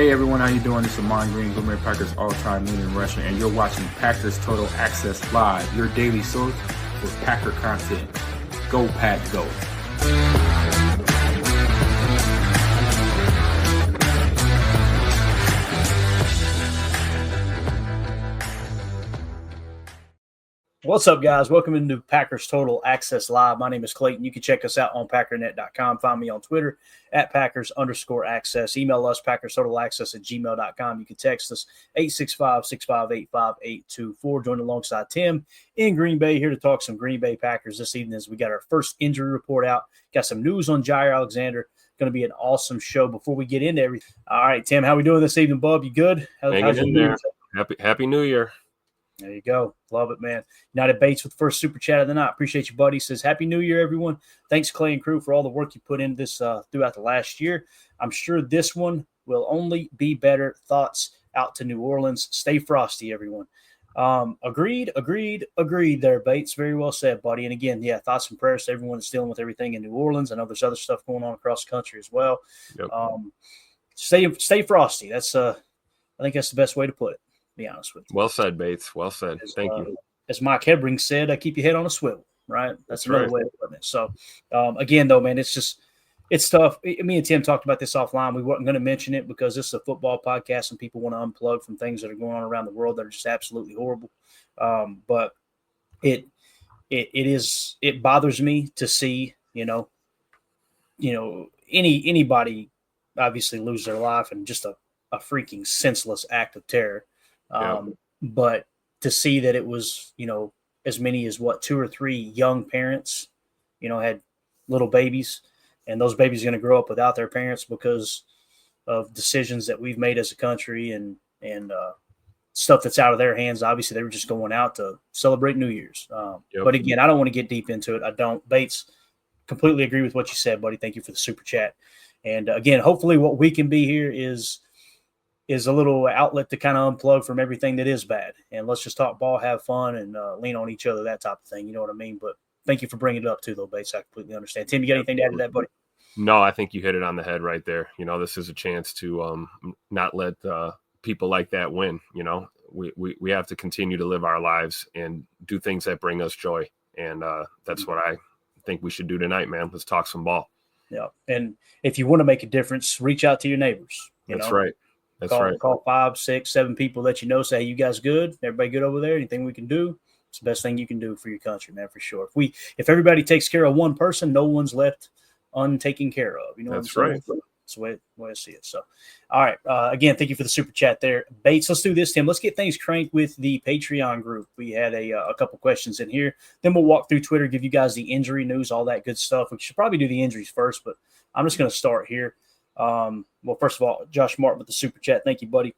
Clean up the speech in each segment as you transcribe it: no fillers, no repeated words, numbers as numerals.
Hey everyone, how you doing? This is Amon Green, Green Bay Packers all-time leading rusher, and you're watching Packers Total Access Live, your daily source for Packer content. Go Pack, go! What's up, guys? Welcome into Packers Total Access Live. My name is Clayton. You can check us out on packernet.com. Find me on Twitter at Packers_access. Email us, PackersTotalAccess@gmail.com. You can text us 865-658-5824. Join alongside Tim in Green Bay, here to talk some Green Bay Packers this evening as we got our first injury report out. Got some news on Jaire Alexander. Going to be an awesome show. Before we get into everything, all right, Tim, how we doing this evening, bub? You good? How's in there? Happy New Year. There you go. Love it, man. United Bates with the first super chat of the night. Appreciate you, buddy. Says, Happy New Year, everyone. Thanks, Clay and crew, for all the work you put into this throughout the last year. I'm sure this one will only be better. Thoughts out to New Orleans. Stay frosty, everyone. Agreed there, Bates. Very well said, buddy. And again, yeah, thoughts and prayers to everyone that's dealing with everything in New Orleans. I know there's other stuff going on across the country as well. Yep. Stay frosty. That's I think that's the best way to put it. Be honest with you. Well said, Bates. Well said. Thank you. As Mike Hebring said, keep your head on a swivel, right? That's another right. way of putting it. So, again, though, man, it's tough. Me and Tim talked about this offline. We weren't going to mention it because this is a football podcast and people want to unplug from things that are going on around the world that are just absolutely horrible. But it bothers me to see, anybody obviously lose their life and just a freaking senseless act of terror. But to see that it was, as many as 2 or 3 young parents, had little babies, and those babies are going to grow up without their parents because of decisions that we've made as a country and stuff that's out of their hands. Obviously, they were just going out to celebrate New Year's. But again, I don't want to get deep into it. I don't. Bates, completely agree with what you said, buddy. Thank you for the super chat. And again, hopefully what we can be here is a little outlet to kind of unplug from everything that is bad. And let's just talk ball, have fun, and lean on each other, that type of thing. You know what I mean? But thank you for bringing it up too, though, Bates. I completely understand. Tim, you got anything to add to that, buddy? No, I think you hit it on the head right there. This is a chance to not let people like that win. We have to continue to live our lives and do things that bring us joy. And that's what I think we should do tonight, man. Let's talk some ball. Yeah. And if you want to make a difference, reach out to your neighbors. That's right. Call 5, 6, 7 people that you know. Say, hey, you guys good? Everybody good over there? Anything we can do? It's the best thing you can do for your country, man, for sure. If everybody takes care of one person, no one's left untaken care of. You know That's what I'm saying? right. That's the way I see it. So, all right. Again, thank you for the super chat there. Bates, let's do this, Tim. Let's get things cranked with the Patreon group. We had a couple questions in here. Then we'll walk through Twitter, give you guys the injury news, all that good stuff. We should probably do the injuries first, but I'm just going to start here. Well, first of all, Josh Martin with the super chat. Thank you, buddy.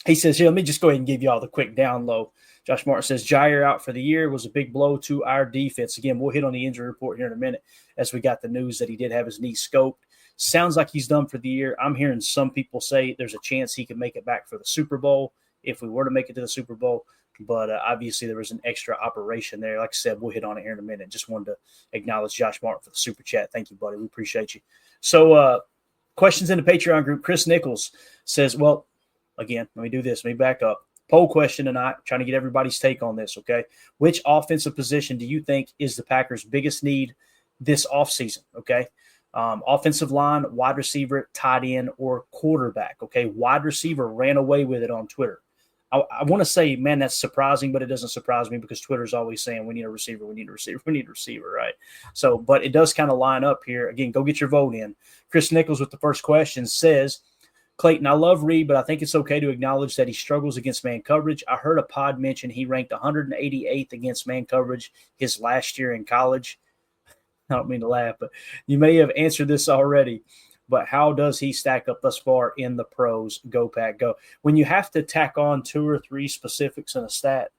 He says here, let me just go ahead and give you all the quick down low. Josh Martin says Jaire out for the year was a big blow to our defense. Again, we'll hit on the injury report here in a minute as we got the news that he did have his knee scoped. Sounds like he's done for the year. I'm hearing some people say there's a chance he could make it back for the Super Bowl if we were to make it to the Super Bowl. But obviously there was an extra operation there. Like I said, we'll hit on it here in a minute. Just wanted to acknowledge Josh Martin for the super chat. Thank you, buddy. We appreciate you. So, questions in the Patreon group. Chris Nichols says, well, again, let me do this. Let me back up. Poll question tonight, trying to get everybody's take on this, okay? Which offensive position do you think is the Packers' biggest need this offseason, okay? Offensive line, wide receiver, tight end, or quarterback, okay? Wide receiver ran away with it on Twitter. I want to say, man, that's surprising, but it doesn't surprise me because Twitter's always saying we need a receiver, we need a receiver, we need a receiver, right? So, but it does kind of line up here. Again, go get your vote in. Chris Nichols with the first question says, Clayton, I love Reed, but I think it's okay to acknowledge that he struggles against man coverage. I heard a pod mention he ranked 188th against man coverage his last year in college. I don't mean to laugh, but you may have answered this already. But how does he stack up thus far in the pros? Go Pack, go. When you have to tack on 2 or 3 specifics in a stat,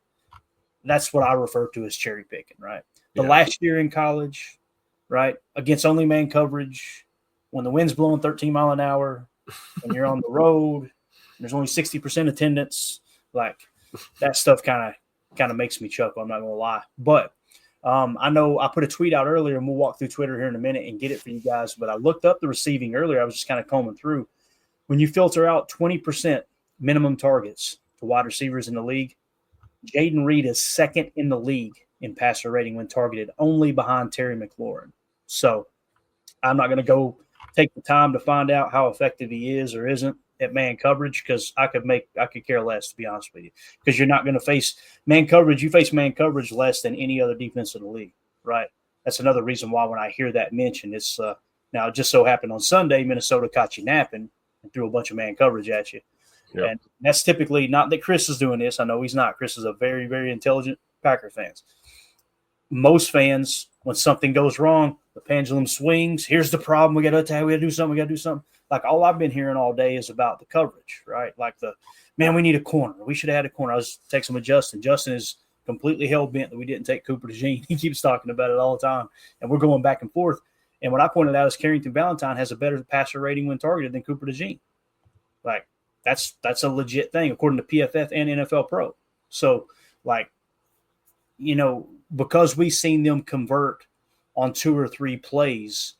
that's what I refer to as cherry picking, right? The last year in college, right, against only man coverage, when the wind's blowing 13 mile an hour, when you're on the road, there's only 60% attendance, like that stuff kind of makes me chuckle. I'm not going to lie. But I know I put a tweet out earlier, and we'll walk through Twitter here in a minute and get it for you guys. But I looked up the receiving earlier. I was just kind of combing through. when you filter out 20% minimum targets to wide receivers in the league, Jaden Reed is second in the league in passer rating when targeted, only behind Terry McLaurin. So I'm not going to go take the time to find out how effective he is or isn't at man coverage, because I could care less, to be honest with you, because you're not going to face man coverage. You face man coverage less than any other defense in the league, right? That's another reason why when I hear that mentioned, it's now it just so happened on Sunday, Minnesota caught you napping and threw a bunch of man coverage at you. Yep. And that's typically not that Chris is doing this. I know he's not. Chris is a very, very intelligent Packer fan. Most fans, when something goes wrong, the pendulum swings. Here's the problem. We got to attack. We got to do something. We got to do something. Like all I've been hearing all day is about the coverage, right? Like we need a corner. We should have had a corner. I was texting with Justin. Justin is completely hell-bent that we didn't take Cooper DeJean. He keeps talking about it all the time. And we're going back and forth. And what I pointed out is Carrington Valentine has a better passer rating when targeted than Cooper DeJean. Like, that's a legit thing, according to PFF and NFL Pro. So, because we've seen them convert on 2 or 3 plays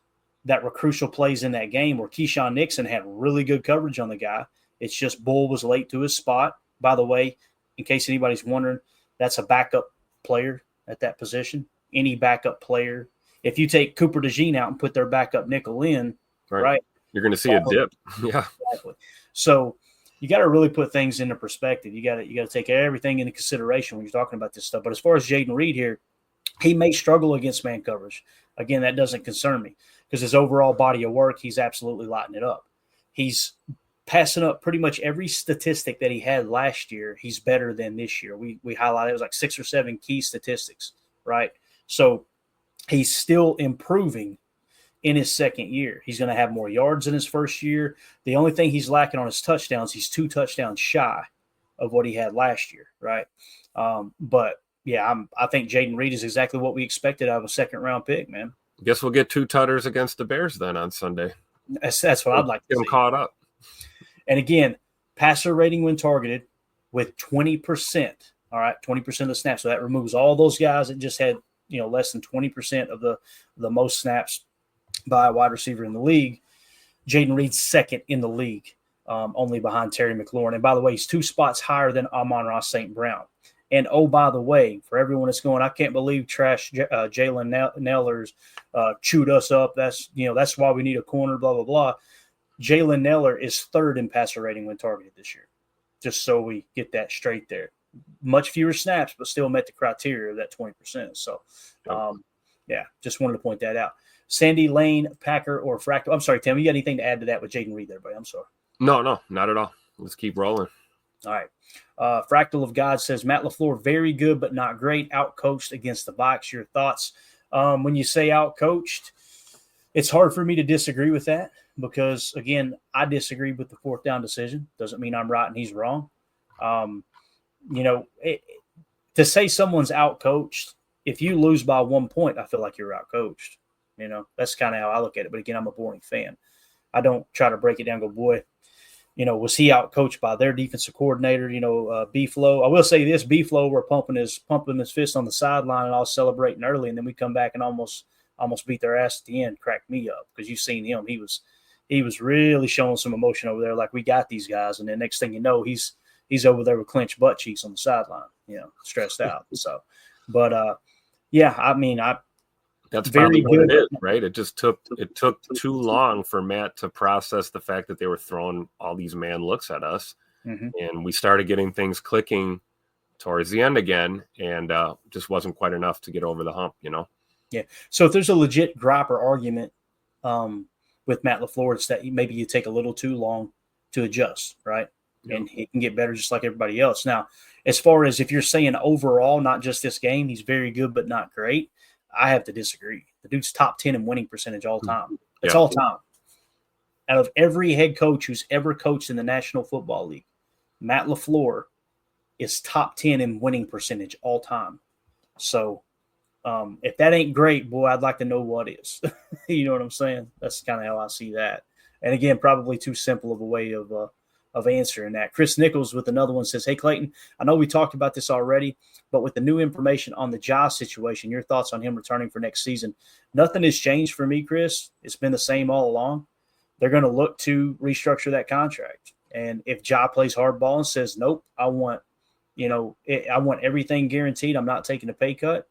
that were crucial plays in that game where Keyshawn Nixon had really good coverage on the guy. It's just Bull was late to his spot. By the way, in case anybody's wondering, that's a backup player at that position. Any backup player. If you take Cooper DeJean out and put their backup nickel in, right? You're going to see a dip. Yeah. Exactly. So you got to really put things into perspective. You got to take everything into consideration when you're talking about this stuff. But as far as Jaden Reed here, he may struggle against man coverage. Again, that doesn't concern me because his overall body of work, he's absolutely lighting it up. He's passing up pretty much every statistic that he had last year. He's better than this year. We highlighted it was like 6 or 7 key statistics, right? So he's still improving in his second year. He's going to have more yards in his first year. The only thing he's lacking on his touchdowns, he's 2 touchdowns shy of what he had last year, right? But yeah, I think Jaden Reed is exactly what we expected out of a second-round pick, man. Guess we'll get 2 tutters against the Bears then on Sunday. That's what I'd like to see. Get them caught up. And again, passer rating when targeted with 20%, all right, 20% of the snaps. So that removes all those guys that just had, less than 20% of the most snaps by a wide receiver in the league. Jaden Reed's second in the league, only behind Terry McLaurin. And by the way, he's 2 spots higher than Amon-Ra St. Brown. And, oh, by the way, for everyone that's going, I can't believe Jalen Neller's chewed us up. That's why we need a corner, blah, blah, blah. Jalen Neller is 3rd in passer rating when targeted this year, just so we get that straight there. Much fewer snaps, but still met the criteria of that 20%. So, just wanted to point that out. Sandy Lane, Packer, or Fractal. I'm sorry, Tim, you got anything to add to that with Jaden Reed there, buddy? I'm sorry. No, not at all. Let's keep rolling. All right. Fractal of God says, Matt LaFleur, very good, but not great. Outcoached against the Bucs. Your thoughts? When you say outcoached, it's hard for me to disagree with that because, again, I disagree with the 4th down decision. Doesn't mean I'm right and he's wrong. To say someone's outcoached, if you lose by 1 point, I feel like you're outcoached. That's kind of how I look at it. But, again, I'm a boring fan. I don't try to break it down and go, boy, was he outcoached by their defensive coordinator, B-Flow? I will say this, B-Flow were pumping his fist on the sideline and all celebrating early, and then we come back and almost beat their ass at the end, cracked me up because you've seen him. He was really showing some emotion over there, like we got these guys, and then next thing you know, he's over there with clenched butt cheeks on the sideline, stressed out. So, but that's probably what it is, right? It took too long for Matt to process the fact that they were throwing all these man looks at us. Mm-hmm. And we started getting things clicking towards the end again, and just wasn't quite enough to get over the hump, Yeah. So if there's a legit gripe or argument with Matt LaFleur, it's that maybe you take a little too long to adjust, right? Yeah. And he can get better just like everybody else. Now, as far as if you're saying overall, not just this game, he's very good but not great, I have to disagree. The dude's top 10 in winning percentage all time. It's all time. Out of every head coach who's ever coached in the National Football League, Matt LaFleur is top 10 in winning percentage all time. So if that ain't great, boy, I'd like to know what is. You know what I'm saying? That's kind of how I see that. And again, probably too simple of a way of answering that. Chris Nichols with another one says, hey, Clayton, I know we talked about this already, but with the new information on the Jaire situation, your thoughts on him returning for next season? Nothing has changed for me, Chris. It's been the same all along. they're going to look to restructure that contract. And if Ja plays hardball and says, nope, I want everything guaranteed, I'm not taking a pay cut,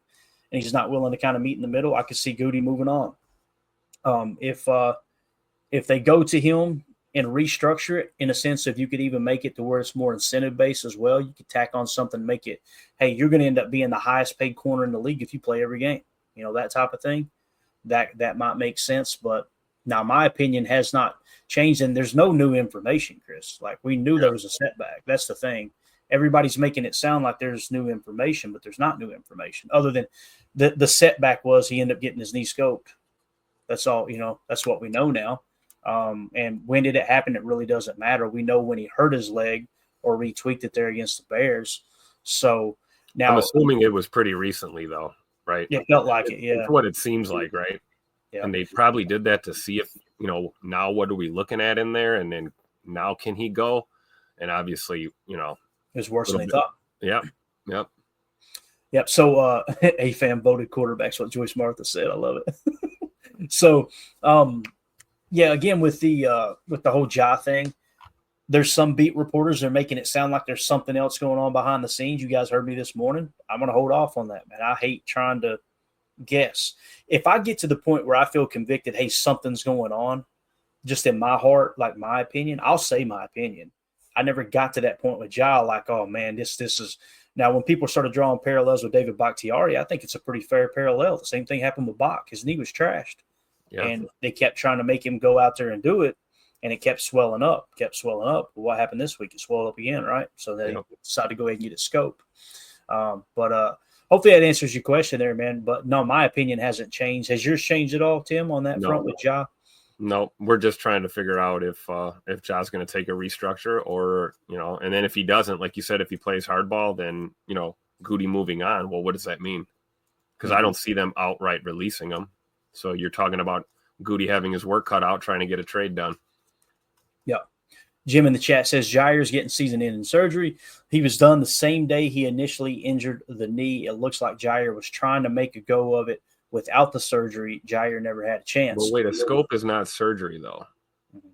and he's not willing to kind of meet in the middle, I could see Goody moving on. If they go to him and restructure it in a sense, if you could even make it to where it's more incentive based as well, you could tack on something, make it, hey, you're going to end up being the highest paid corner in the league if you play every game, that type of thing. That might make sense. But now my opinion has not changed, and there's no new information, Chris. Like, we knew there was a setback. That's the thing. Everybody's making it sound like there's new information, but there's not new information other than the setback was he ended up getting his knee scoped. That's all, that's what we know now. And when did it happen? It really doesn't matter. We know when he hurt his leg or retweaked it there against the Bears. So now I'm assuming it was pretty recently though, right? It felt like it. Yeah. That's what it seems like, right? Yeah. And they probably did that to see if, now what are we looking at in there? And then now can he go? And obviously, it was worse than they thought. Yeah. Yep. Yep. So a fan voted quarterback's what Joyce Martha said. I love it. So yeah, again with the whole Ja thing, there's some beat reporters that are making it sound like there's something else going on behind the scenes. You guys heard me this morning. I'm going to hold off on that, man. I hate trying to guess. If I get to the point where I feel convicted, hey, something's going on, just in my heart, like my opinion, I'll say my opinion. I never got to that point with Ja, like, oh man, this is now when people started drawing parallels with David Bakhtiari, I think it's a pretty fair parallel. The same thing happened with Bach. His knee was trashed. Yeah. And they kept trying to make him go out there and do it, and it kept swelling up. Well, what happened this week? It swelled up again, right? So they decided to go ahead and get it scoped. But hopefully that answers your question there, man. But no, my opinion hasn't changed. Has yours changed at all, Tim, on that front with Ja? No, we're just trying to figure out if Ja's going to take a restructure or, and then if he doesn't, like you said, if he plays hardball, then, Goody moving on. Well, what does that mean? Because I don't see them outright releasing him. So you're talking about Goody having his work cut out, trying to get a trade done. Yeah. Jim in the chat says Jaire's getting season-ending surgery. He was done the same day he initially injured the knee. It looks like Jaire was trying to make a go of it without the surgery. Jaire never had a chance. Well, wait, a scope is not surgery, though. Mm-hmm.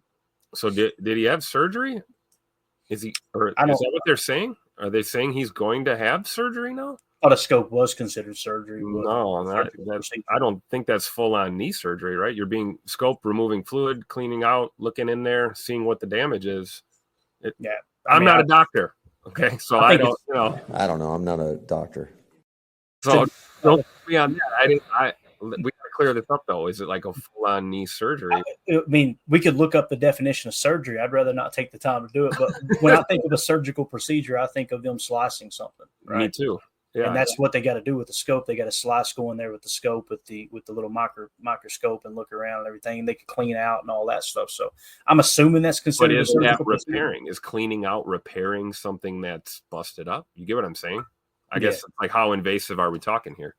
So did he have surgery? Is he? Or is that what they're saying? Are they saying he's going to have surgery now? I thought a scope was considered surgery. No, I don't think that's full-on knee surgery, right? You're being scoped, removing fluid, cleaning out, looking in there, seeing what the damage is. I'm not a doctor, okay? So I don't know. I don't know. I'm not a doctor. So don't be on that. We got to clear this up, though. Is it like a full-on knee surgery? I mean, we could look up the definition of surgery. I'd rather not take the time to do it. But when I think of a surgical procedure, I think of them slicing something. Right? Me too. Yeah. And that's what they got to do with the scope. They got to slice go in there with the scope, with the little microscope, and look around and everything. And they can clean out and all that stuff. So I'm assuming that's considered. But is that repairing? Is cleaning out repairing something that's busted up? You get what I'm saying? I guess like how invasive are we talking here?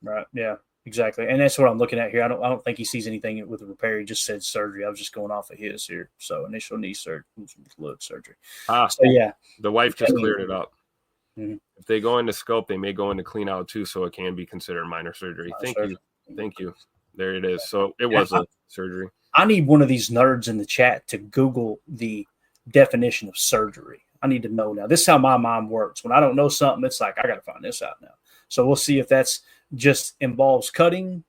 Right. Yeah. Exactly. And that's what I'm looking at here. I don't think he sees anything with the repair. He just said surgery. I was just going off of his here. So initial knee surgery. So yeah, the wife just cleared it up. Mm-hmm. If they go into scope, they may go into clean out too, so it can be considered minor surgery. Thank you. There it is. So it was a surgery. I need one of these nerds in the chat to Google the definition of surgery. I need to know now. This is how my mind works. When I don't know something, it's like, I got to find this out now. So we'll see if that's just involves cutting,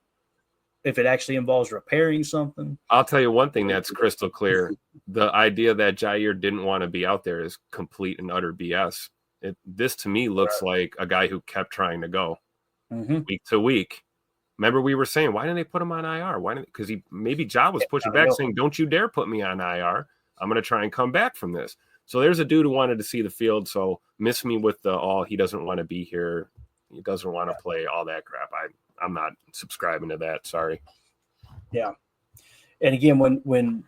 if it actually involves repairing something. I'll tell you one thing that's crystal clear. The idea that Jaire didn't want to be out there is complete and utter BS. This to me looks like a guy who kept trying to go week to week. Remember, we were saying, why didn't they put him on IR? Because maybe Ja was pushing back saying, don't you dare put me on IR. I'm going to try and come back from this. So there's a dude who wanted to see the field. So miss me with he doesn't want to be here. He doesn't want to play, all that crap. I'm not subscribing to that. Sorry. Yeah. And again, when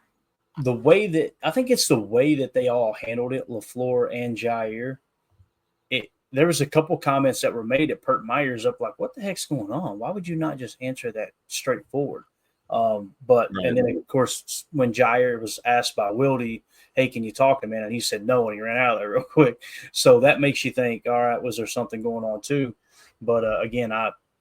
the way that I think it's the way that they all handled it, LaFleur and Jaire, there was a couple comments that were made that perked my ears up, like, what the heck's going on? Why would you not just answer that straightforward? And then, of course, when Jaire was asked by Wildy, hey, can you talk to me? And he said no, and he ran out of there real quick. So that makes you think, all right, was there something going on too? But again,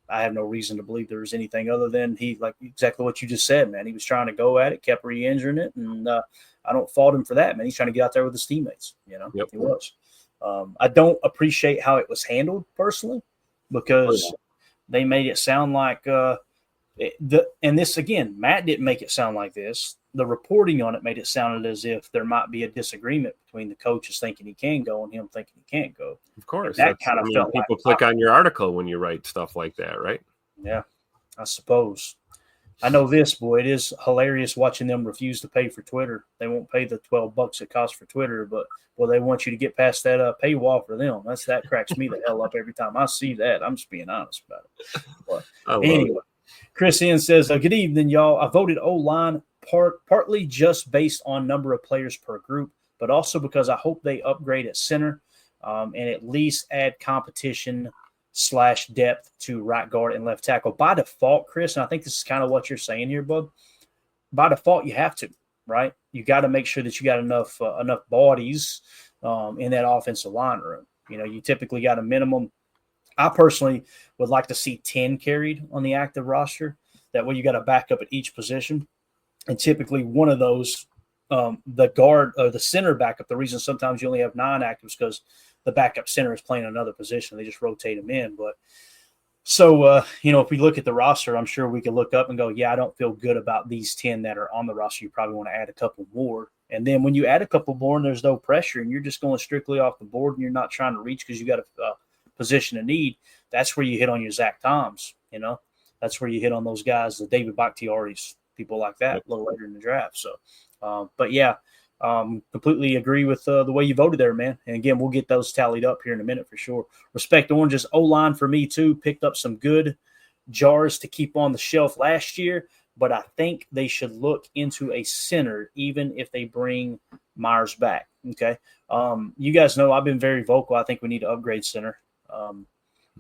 I have no reason to believe there was anything other than like exactly what you just said, man. He was trying to go at it, kept re-injuring it, and I don't fault him for that, man. He's trying to get out there with his teammates. He was. I don't appreciate how it was handled personally because they made it sound like and this again, Matt didn't make it sound like this. The reporting on it made it sound as if there might be a disagreement between the coaches thinking he can go and him thinking he can't go. Of course, that kind of felt people like click on your article when you write stuff like that, right? Yeah, I suppose. I know this, boy. It is hilarious watching them refuse to pay for Twitter. They won't pay the $12 it costs for Twitter, but they want you to get past that paywall for them. That cracks me the hell up every time I see that. I'm just being honest about it. But anyway, Chris N says, "Good evening, y'all. I voted O-line partly just based on number of players per group, but also because I hope they upgrade at center and at least add competition / depth to right guard and left tackle by default, Chris." And I think this is kind of what you're saying here, bud. By default, you have to, right? You got to make sure that you got enough bodies in that offensive line room. You typically got a minimum. I personally would like to see 10 carried on the active roster. That way you got a backup at each position. And typically one of those, the guard or the center backup, the reason sometimes you only have 9 actives because the backup center is playing another position. They just rotate them in. But so, if we look at the roster, I'm sure we could look up and go, yeah, I don't feel good about these 10 that are on the roster. You probably want to add a couple more. And then when you add a couple more and there's no pressure and you're just going strictly off the board and you're not trying to reach because you got a position of need, that's where you hit on your Zach Toms, That's where you hit on those guys, the David Bakhtiaris, people like that a little later in the draft. So, but yeah, completely agree with the way you voted there, man. And again, we'll get those tallied up here in a minute for sure. Respect Orange's O-line for me too. Picked up some good jars to keep on the shelf last year, but I think they should look into a center even if they bring Myers back. Okay. You guys know I've been very vocal. I think we need to upgrade center.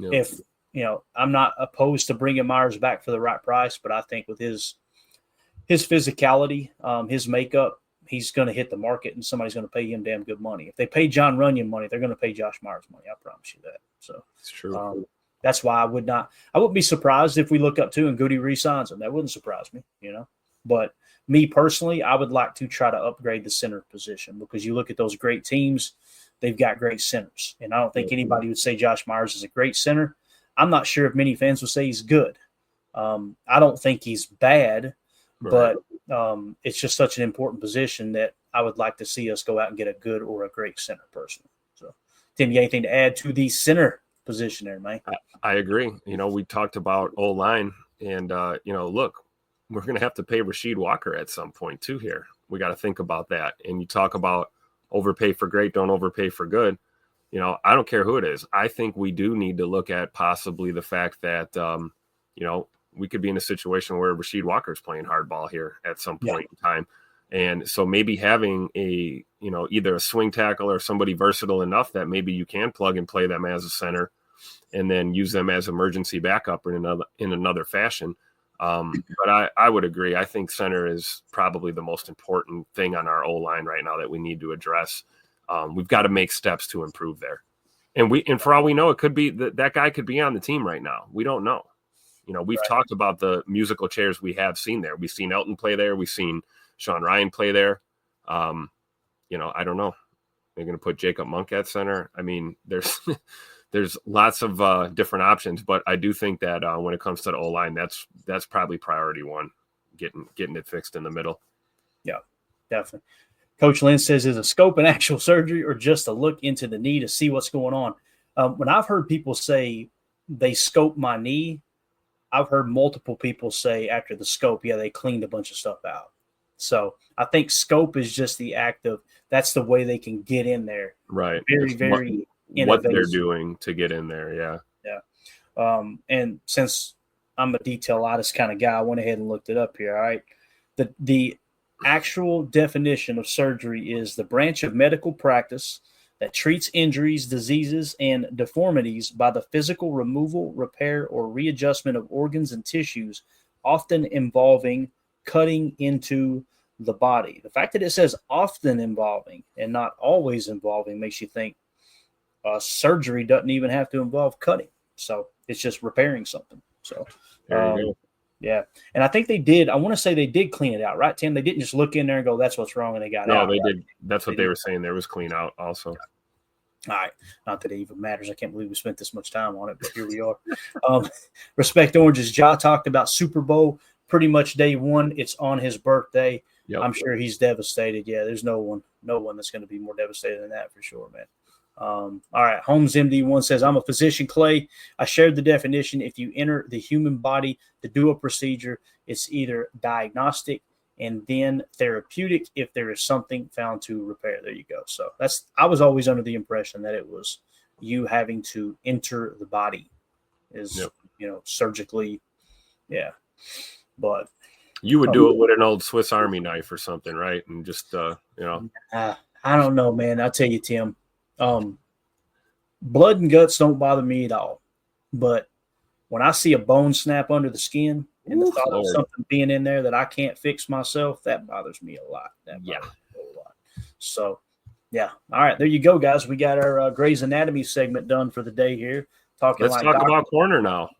If I'm not opposed to bringing Myers back for the right price, but I think with his physicality, his makeup, he's going to hit the market and somebody's going to pay him damn good money. If they pay John Runyon money, they're going to pay Josh Myers money. I promise you that. So it's true. That's why I wouldn't be surprised if we look up to and Goody re-signs him. That wouldn't surprise me, But me personally, I would like to try to upgrade the center position because you look at those great teams, they've got great centers. And I don't think anybody would say Josh Myers is a great center. I'm not sure if many fans would say he's good. I don't think he's bad, but it's just such an important position that I would like to see us go out and get a good or a great center personally. So, Tim, you got anything to add to the center position there, man? I agree. We talked about O-line and, look, we're going to have to pay Rasheed Walker at some point too here. We got to think about that. And you talk about overpay for great, don't overpay for good. I don't care who it is. I think we do need to look at possibly the fact that, we could be in a situation where Rasheed Walker's playing hardball here at some point in time. And so maybe having a, either a swing tackle or somebody versatile enough that maybe you can plug and play them as a center and then use them as emergency backup in another fashion. But I would agree. I think center is probably the most important thing on our O-line right now that we need to address. We've got to make steps to improve there. And for all we know, it could be that guy could be on the team right now. We don't know. We've talked about the musical chairs we have seen there. We've seen Elton play there. We've seen Sean Ryan play there. I don't know. They're going to put Jacob Monk at center. I mean, there's lots of different options, but I do think that when it comes to the O-line, that's probably priority one, getting it fixed in the middle. Yeah, definitely. Coach Lynn says, is a scope an actual surgery or just a look into the knee to see what's going on? When I've heard people say they scope my knee, I've heard multiple people say after the scope, they cleaned a bunch of stuff out. So I think scope is just the act of that's the way they can get in there. Right. Very, very what they're doing to get in there. Yeah. Yeah. And since I'm a detail-itis kind of guy, I went ahead and looked it up here. All right. The actual definition of surgery is the branch of medical practice that treats injuries, diseases, and deformities by the physical removal, repair, or readjustment of organs and tissues, often involving cutting into the body. The fact that it says often involving and not always involving makes you think surgery doesn't even have to involve cutting. So it's just repairing something. So There you go. yeah, and I think they did. I want to say they did clean it out, right, Tim? They didn't just look in there and go, "That's what's wrong," and they got out. No, they right? did. That's what they were saying. There was clean out also. All right. Not that it even matters. I can't believe we spent this much time on it, but here we are. Respect Oranges. Ja talked about Super Bowl pretty much day one. It's on his birthday. Yep. I'm sure he's devastated. Yeah, there's no one that's going to be more devastated than that for sure, man. All right. Holmes MD1 says, I'm a physician, Clay. I shared the definition. If you enter the human body to do a procedure, it's either diagnostic and then therapeutic if there is something found to repair. There you go. So I was always under the impression that it was you having to enter the body is, surgically. Yeah. But you would do it with an old Swiss Army knife or something, right? And just, I don't know, man. I'll tell you, Tim, blood and guts don't bother me at all. But when I see a bone snap under the skin and the thought of something being in there that I can't fix myself, that bothers me a lot. So, yeah. All right. There you go, guys. We got our Grey's Anatomy segment done for the day here. Let's talk about corner now.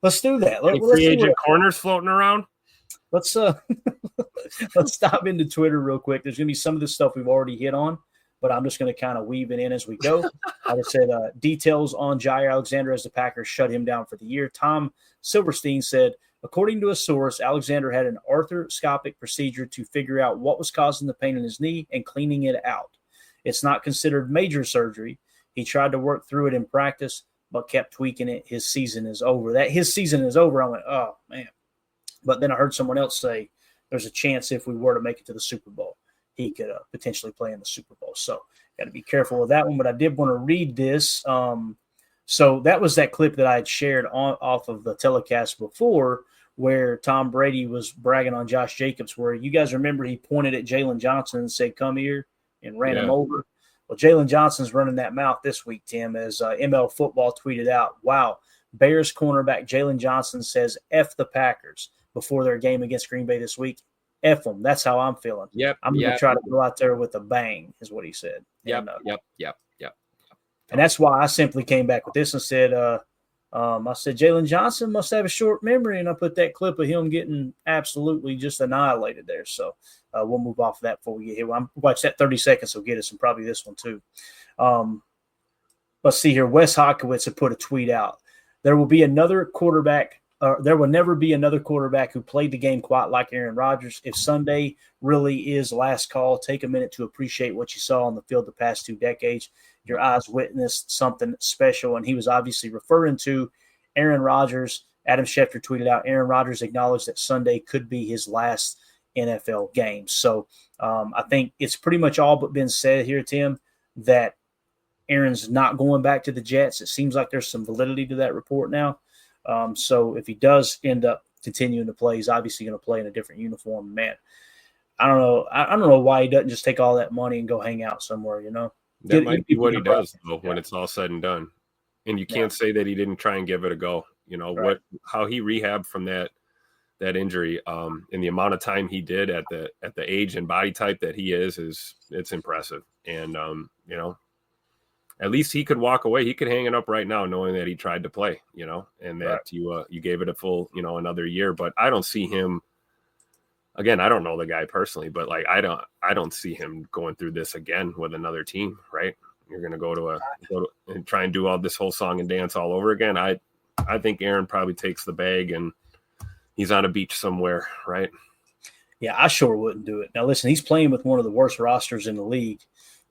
Let's do that. Any free agent corners floating around? Let's stop into Twitter real quick. There's going to be some of the stuff we've already hit on, but I'm just going to kind of weave it in as we go. I would say details on Jaire Alexander as the Packers shut him down for the year. Tom Silverstein said, according to a source, Alexander had an arthroscopic procedure to figure out what was causing the pain in his knee and cleaning it out. It's not considered major surgery. He tried to work through it in practice, but kept tweaking it. His season is over. His season is over. I went, oh, man. But then I heard someone else say there's a chance if we were to make it to the Super Bowl, he could potentially play in the Super Bowl. So got to be careful with that one. But I did want to read this. So that was that clip that I had shared off of the telecast before where Tom Brady was bragging on Josh Jacobs, where you guys remember he pointed at Jalen Johnson and said, come here, and ran him over. Well, Jalen Johnson's running that mouth this week, Tim, as ML Football tweeted out, wow, Bears cornerback Jalen Johnson says F the Packers before their game against Green Bay this week. F them. That's how I'm feeling. Yep. I'm going to try to go out there with a bang, is what he said. Yep. And, Yep. And that's why I simply came back with this and said, I said, Jalen Johnson must have a short memory. And I put that clip of him getting absolutely just annihilated there. So we'll move off of that before we get here. I'm watch that 30 seconds will get us, and probably this one too. Let's see here. Wes Hockowitz had put a tweet out. There will be another quarterback. There will never be another quarterback who played the game quite like Aaron Rodgers. If Sunday really is last call, take a minute to appreciate what you saw on the field the past 2 decades. Your eyes witnessed something special, and he was obviously referring to Aaron Rodgers. Adam Schefter tweeted out, Aaron Rodgers acknowledged that Sunday could be his last NFL game. So I think it's pretty much all but been said here, Tim, that Aaron's not going back to the Jets. It seems like there's some validity to that report now. So if he does end up continuing to play, he's obviously going to play in a different uniform. Man, I don't know. I don't know why he doesn't just take all that money and go hang out somewhere, you know? That might be what he does, though, when it's all said and done. And you can't say that he didn't try and give it a go. You know, how he rehabbed from that injury, and the amount of time he did at the age and body type that he it's impressive. And you know, at least he could walk away. He could hang it up right now, knowing that he tried to play. You know, and that you gave it a full, another year. But I don't see him. Again, I don't know the guy personally, but like I don't see him going through this again with another team. Right? You're going to go and try and do all this whole song and dance all over again. I think Aaron probably takes the bag and he's on a beach somewhere, right? Yeah, I sure wouldn't do it. Now, listen, he's playing with one of the worst rosters in the league.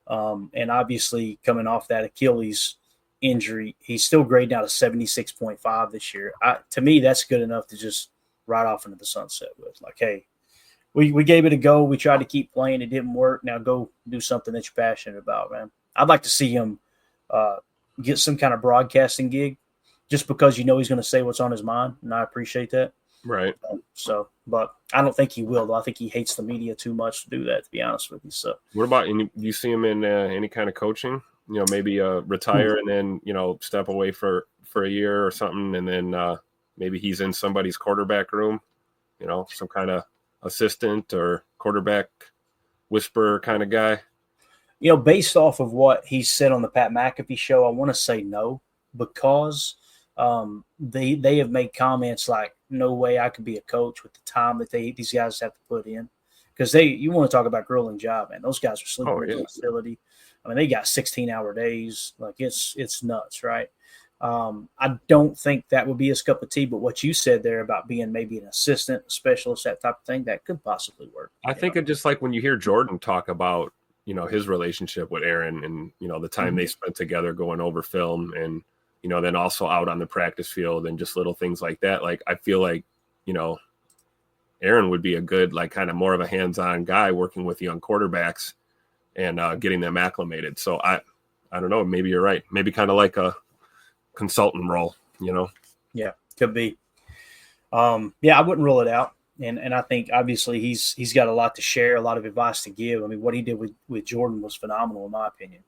And obviously coming off that Achilles injury, he's still grading out a 76.5 this year. To me, that's good enough to just ride off into the sunset with. Like, hey, we gave it a go. We tried to keep playing. It didn't work. Now go do something that you're passionate about, man. I'd like to see him get some kind of broadcasting gig just because he's going to say what's on his mind, and I appreciate that. Right. But I don't think he will, though. I think he hates the media too much to do that, to be honest with you. So, what about do you see him in any kind of coaching? Maybe retire and then step away for a year or something, and then maybe he's in somebody's quarterback room, some kind of assistant or quarterback whisperer kind of guy. Based off of what he said on the Pat McAfee show, I want to say no, because they have made comments like, no way I could be a coach with the time that these guys have to put in. Because you want to talk about grueling job, man. Those guys are sleeping in the facility. I mean, they got 16-hour days. Like, it's nuts, right? I don't think that would be his cup of tea, but what you said there about being maybe an assistant, a specialist, that type of thing, that could possibly work. I think it just like when you hear Jordan talk about, his relationship with Aaron and, the time they spent together going over film and, then also out on the practice field and just little things like that. Like, I feel like, Aaron would be a good, like, kind of more of a hands-on guy working with young quarterbacks and getting them acclimated. So I don't know, maybe you're right. Maybe kind of like a consultant role, Yeah, could be. I wouldn't rule it out. And I think obviously he's got a lot to share, a lot of advice to give. I mean, what he did with Jordan was phenomenal in my opinion.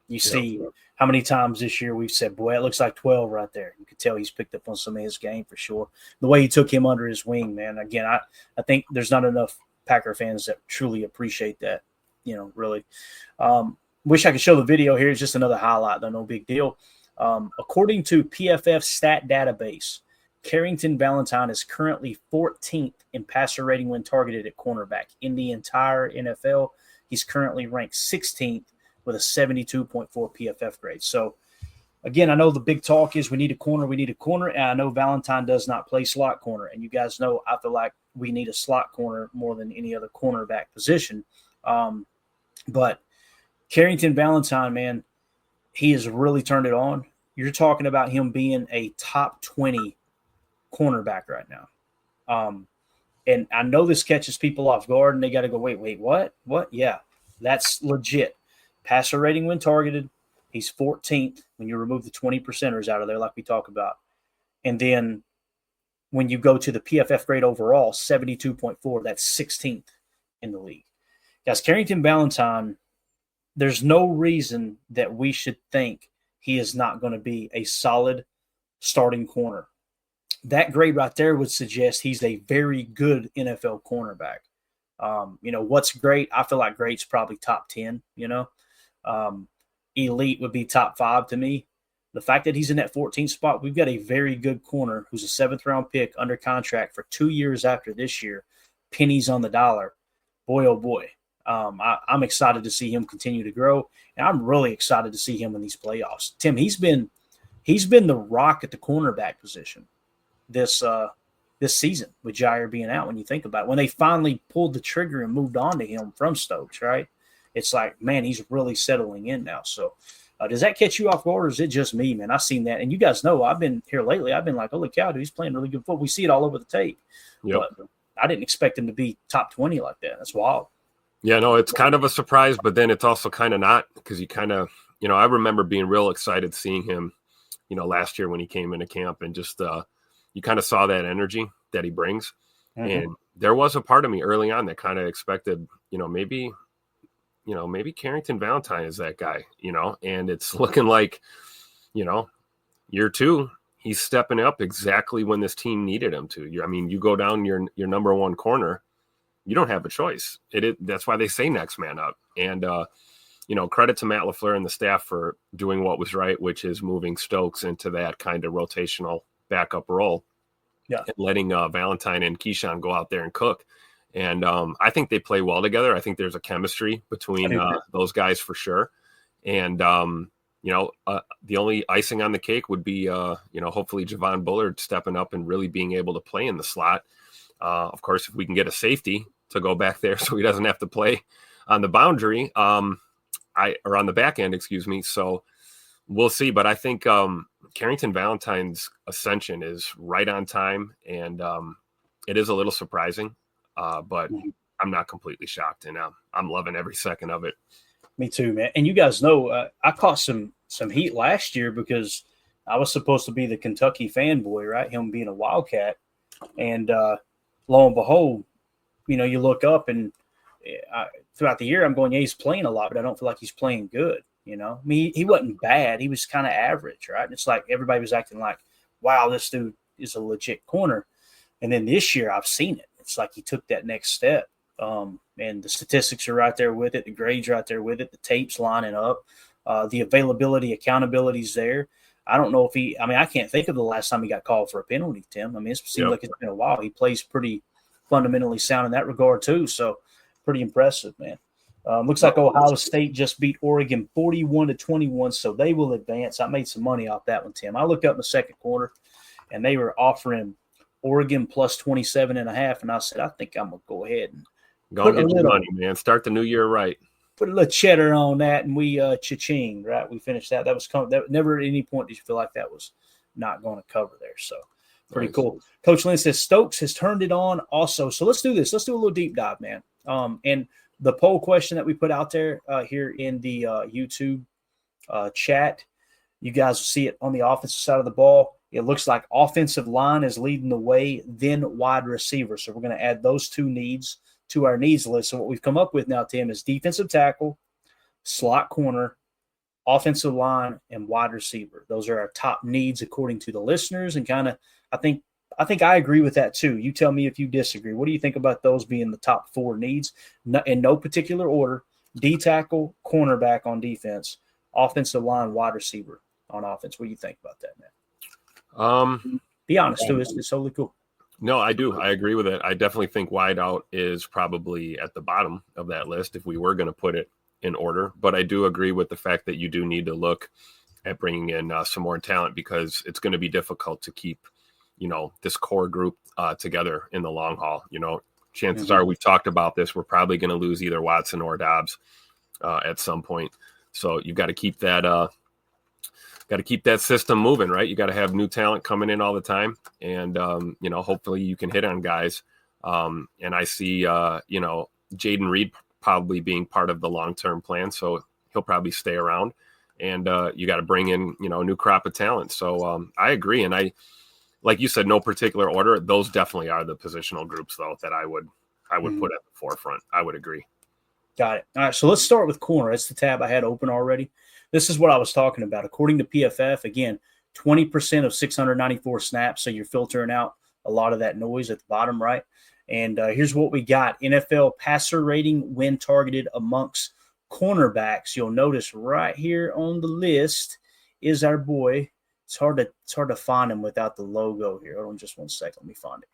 You see how many times this year we've said, boy, it looks like 12 right there. You could tell he's picked up on some of his game for sure. The way he took him under his wing, man. Again, I think there's not enough Packer fans that truly appreciate that, really. Wish I could show the video here. It's just another highlight, though, no big deal. According to PFF stat database, Carrington Valentine is currently 14th in passer rating when targeted at cornerback. In the entire NFL, he's currently ranked 16th with a 72.4 PFF grade. So, again, I know the big talk is we need a corner, and I know Valentine does not play slot corner. And you guys know I feel like we need a slot corner more than any other cornerback position. But Carrington Valentine, man, he has really turned it on. You're talking about him being a top 20 cornerback right now. And I know this catches people off guard, and they got to go, wait, what? What? Yeah, that's legit. Passer rating when targeted, he's 14th when you remove the 20%ers out of there like we talk about. And then when you go to the PFF grade overall, 72.4, that's 16th in the league. Guys, Carrington Valentine, there's no reason that we should think he is not going to be a solid starting corner. That grade right there would suggest he's a very good NFL cornerback. What's great? I feel like great's probably top 10, elite would be top 5 to me. The fact that he's in that 14th spot, we've got a very good corner who's a 7th-round pick under contract for 2 years after this year. Pennies on the dollar. Boy, oh boy. I'm excited to see him continue to grow, and I'm really excited to see him in these playoffs. Tim, he's been the rock at the cornerback position this season with Jaire being out. When you think about it, when they finally pulled the trigger and moved on to him from Stokes, right? It's like, man, he's really settling in now. So does that catch you off guard, or is it just me, man? I've seen that, and you guys know I've been here lately. I've been like, holy cow, dude, he's playing really good football. We see it all over the tape. Yep. But I didn't expect him to be top 20 like that. That's wild. Yeah, no, it's kind of a surprise, but then it's also kind of not, because you kind of, I remember being real excited seeing him, last year when he came into camp, and just you kind of saw that energy that he brings. Mm-hmm. And there was a part of me early on that kind of expected, maybe Carrington Valentine is that guy, and it's looking like, year 2, he's stepping up exactly when this team needed him to. You go down your number 1 corner, you don't have a choice. That's why they say next man up. And, credit to Matt LaFleur and the staff for doing what was right, which is moving Stokes into that kind of rotational backup role. Yeah. And letting Valentine and Keyshawn go out there and cook. And I think they play well together. I think there's a chemistry between those guys for sure. And, the only icing on the cake would be, hopefully Javon Bullard stepping up and really being able to play in the slot. Of course, if we can get a safety to go back there so he doesn't have to play on the boundary, or on the back end, excuse me. So we'll see. But I think Carrington Valentine's ascension is right on time, and it is a little surprising, but I'm not completely shocked, and I'm loving every second of it. Me too, man. And you guys know I caught some heat last year because I was supposed to be the Kentucky fanboy, right? Him being a Wildcat. And lo and behold, you look up and throughout the year I'm going, yeah, he's playing a lot, but I don't feel like he's playing good. I mean, he wasn't bad. He was kind of average, right? And it's like everybody was acting like, wow, this dude is a legit corner. And then this year I've seen it. It's like he took that next step. And the statistics are right there with it. The grades right there with it. The tape's lining up. The availability, accountability is there. I don't know if I can't think of the last time he got called for a penalty, Tim. I mean, it seems like it's been a while. He plays pretty fundamentally sound in that regard too. So pretty impressive, man. Looks like Ohio State just beat Oregon 41-21, so they will advance. I made some money off that one, Tim. I looked up in the second quarter, and they were offering Oregon plus 27.5, and I said, I think I'm going to go ahead and go get your money, man. Start the new year right. Put a little cheddar on that, and we cha-ching, right? We finished that. That was that never at any point did you feel like that was not going to cover there. So pretty cool. Coach Lynn says Stokes has turned it on also. So let's do this. Let's do a little deep dive, man. And the poll question that we put out there here in the YouTube chat, you guys will see it on the offensive side of the ball. It looks like offensive line is leading the way, then wide receiver. So we're going to add those two needs to our needs list. So what we've come up with now, Tim, is defensive tackle, slot corner, offensive line, and wide receiver. Those are our top needs according to the listeners. And kind of, I think I agree with that too. You tell me if you disagree. What do you think about those being the top 4 needs? In no particular order: D tackle, cornerback on defense, offensive line, wide receiver on offense. What do you think about that, man? Be honest too. It's totally cool. No, I do. I agree with it. I definitely think wideout is probably at the bottom of that list if we were going to put it in order. But I do agree with the fact that you do need to look at bringing in some more talent, because it's going to be difficult to keep, this core group together in the long haul. Chances are, we've talked about this, we're probably going to lose either Watson or Dobbs at some point. So you've got to keep that system moving, right? You got to have new talent coming in all the time. And, hopefully you can hit on guys. And I see, Jaden Reed probably being part of the long-term plan. So he'll probably stay around, and you got to bring in, a new crop of talent. So I agree. And like you said, no particular order. Those definitely are the positional groups, though, that I would put at the forefront. I would agree. Got it. All right. So let's start with corner. That's the tab I had open already. This is what I was talking about. According to PFF, again, 20% of 694 snaps. So you're filtering out a lot of that noise at the bottom, right? And here's what we got. NFL passer rating when targeted amongst cornerbacks. You'll notice right here on the list is our boy. It's hard to find him without the logo here. Hold on just one second. Let me find it.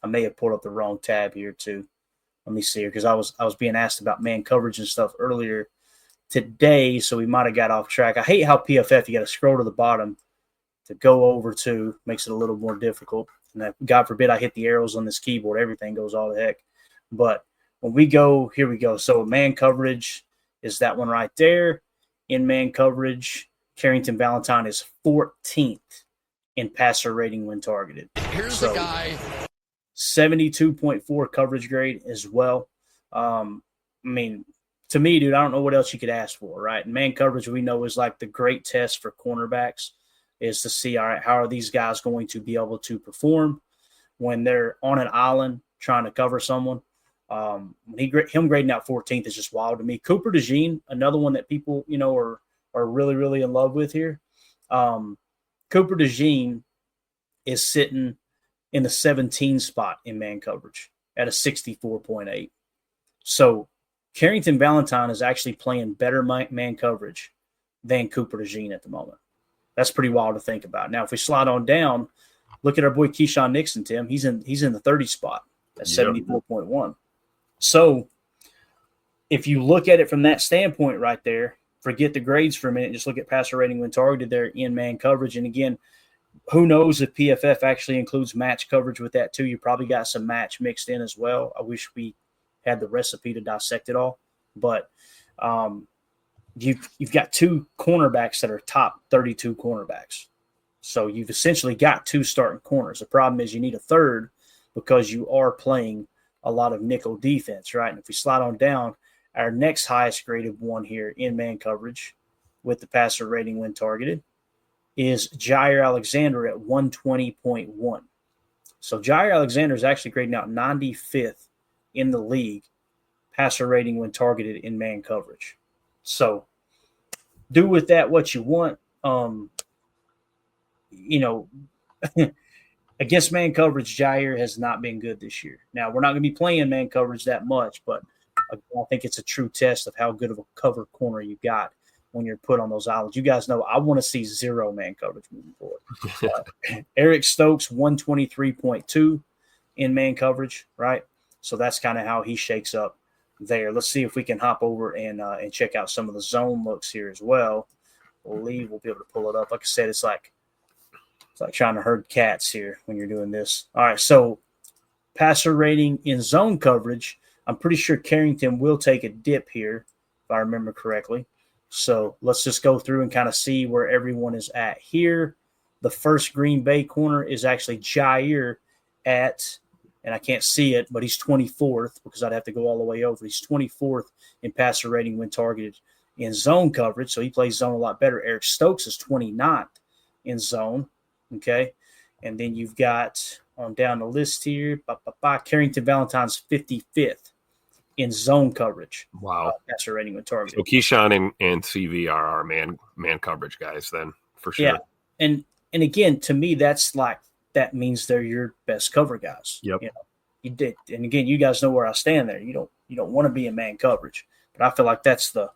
I may have pulled up the wrong tab here too. Let me see here, because I was being asked about man coverage and stuff earlier today, so we might have got off track. I hate how PFF, you got to scroll to the bottom to go over to, makes it a little more difficult. And God forbid I hit the arrows on this keyboard, everything goes all the heck. But when we go, here we go. So man coverage is that one right there. In man coverage, Carrington Valentine is 14th in passer rating when targeted. Here's the guy. 72.4 coverage grade as well. I mean, to me, dude, I don't know what else you could ask for, right? And man coverage, we know, is like the great test for cornerbacks, is to see, all right, how are these guys going to be able to perform when they're on an island trying to cover someone. Him grading out 14th is just wild to me. Cooper DeJean, another one that people, are really, really in love with here. Cooper DeJean is sitting in the 17 spot in man coverage at a 64.8. So Carrington Valentine is actually playing better man coverage than Cooper DeJean at the moment. That's pretty wild to think about. Now, if we slide on down, look at our boy Keyshawn Nixon, Tim. He's in the 30 spot at 74.1. So if you look at it from that standpoint right there, forget the grades for a minute, just look at passer rating when targeted there in man coverage. And again, who knows if PFF actually includes match coverage with that too. You probably got some match mixed in as well. I wish we had the recipe to dissect it all. But you've got 2 cornerbacks that are top 32 cornerbacks. So you've essentially got 2 starting corners. The problem is you need a third because you are playing a lot of nickel defense, right? And if we slide on down, our next highest graded one here in man coverage with the passer rating when targeted is Jaire Alexander at 120.1. So Jaire Alexander is actually grading out 95th in the league passer rating when targeted in man coverage. So do with that what you want. Against man coverage, Jaire has not been good this year. Now, we're not going to be playing man coverage that much, but I think it's a true test of how good of a cover corner you got when you're put on those islands. You guys know I want to see 0 man coverage moving forward. Eric Stokes, 123.2 in man coverage, right? So that's kind of how he shakes up there. Let's see if we can hop over and check out some of the zone looks here as well. I believe we'll be able to pull it up. Like I said, it's like trying to herd cats here when you're doing this. All right, so passer rating in zone coverage, I'm pretty sure Carrington will take a dip here, if I remember correctly. So let's just go through and kind of see where everyone is at here. The first Green Bay corner is actually Jaire at, and I can't see it, but he's 24th because I'd have to go all the way over. He's 24th in passer rating when targeted in zone coverage, so he plays zone a lot better. Eric Stokes is 29th in zone, okay? And then you've got on down the list here, Carrington Valentine's 55th in zone coverage. Wow. Passer rating when targeted. So Keyshawn and CV are our man coverage guys then, for sure. Yeah, and again, to me, that means they're your best cover guys. Yep. You know, you did, and again, you guys know where I stand there. You don't want to be in man coverage, but I feel like that's the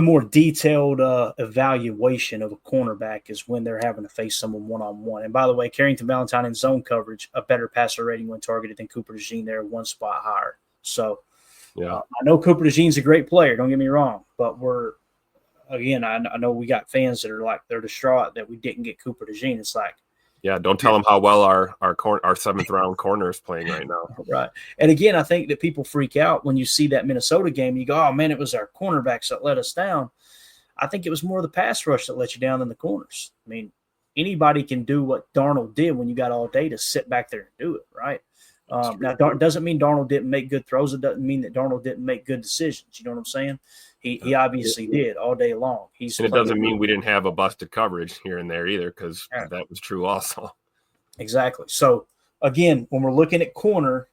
more detailed evaluation of a cornerback is when they're having to face someone one-on-one. And by the way, Carrington Valentine in zone coverage, a better passer rating when targeted than Cooper DeJean there, one spot higher. So I know Cooper DeJean's a great player, don't get me wrong, but I know we got fans that are like, they're distraught that we didn't get Cooper DeJean. It's like, yeah, don't tell them how well our 7th round corner is playing right now. Right. And again, I think that people freak out when you see that Minnesota game and you go, oh man, it was our cornerbacks that let us down. I think it was more the pass rush that let you down than the corners. I mean, anybody can do what Darnold did when you got all day to sit back there and do it, right? Now, doesn't mean Darnold didn't make good throws. It doesn't mean that Darnold didn't make good decisions. You know what I'm saying? He obviously did all day long. And it doesn't mean we didn't have a busted coverage here and there either, because that was true also. Exactly. So, again, when we're looking at corner,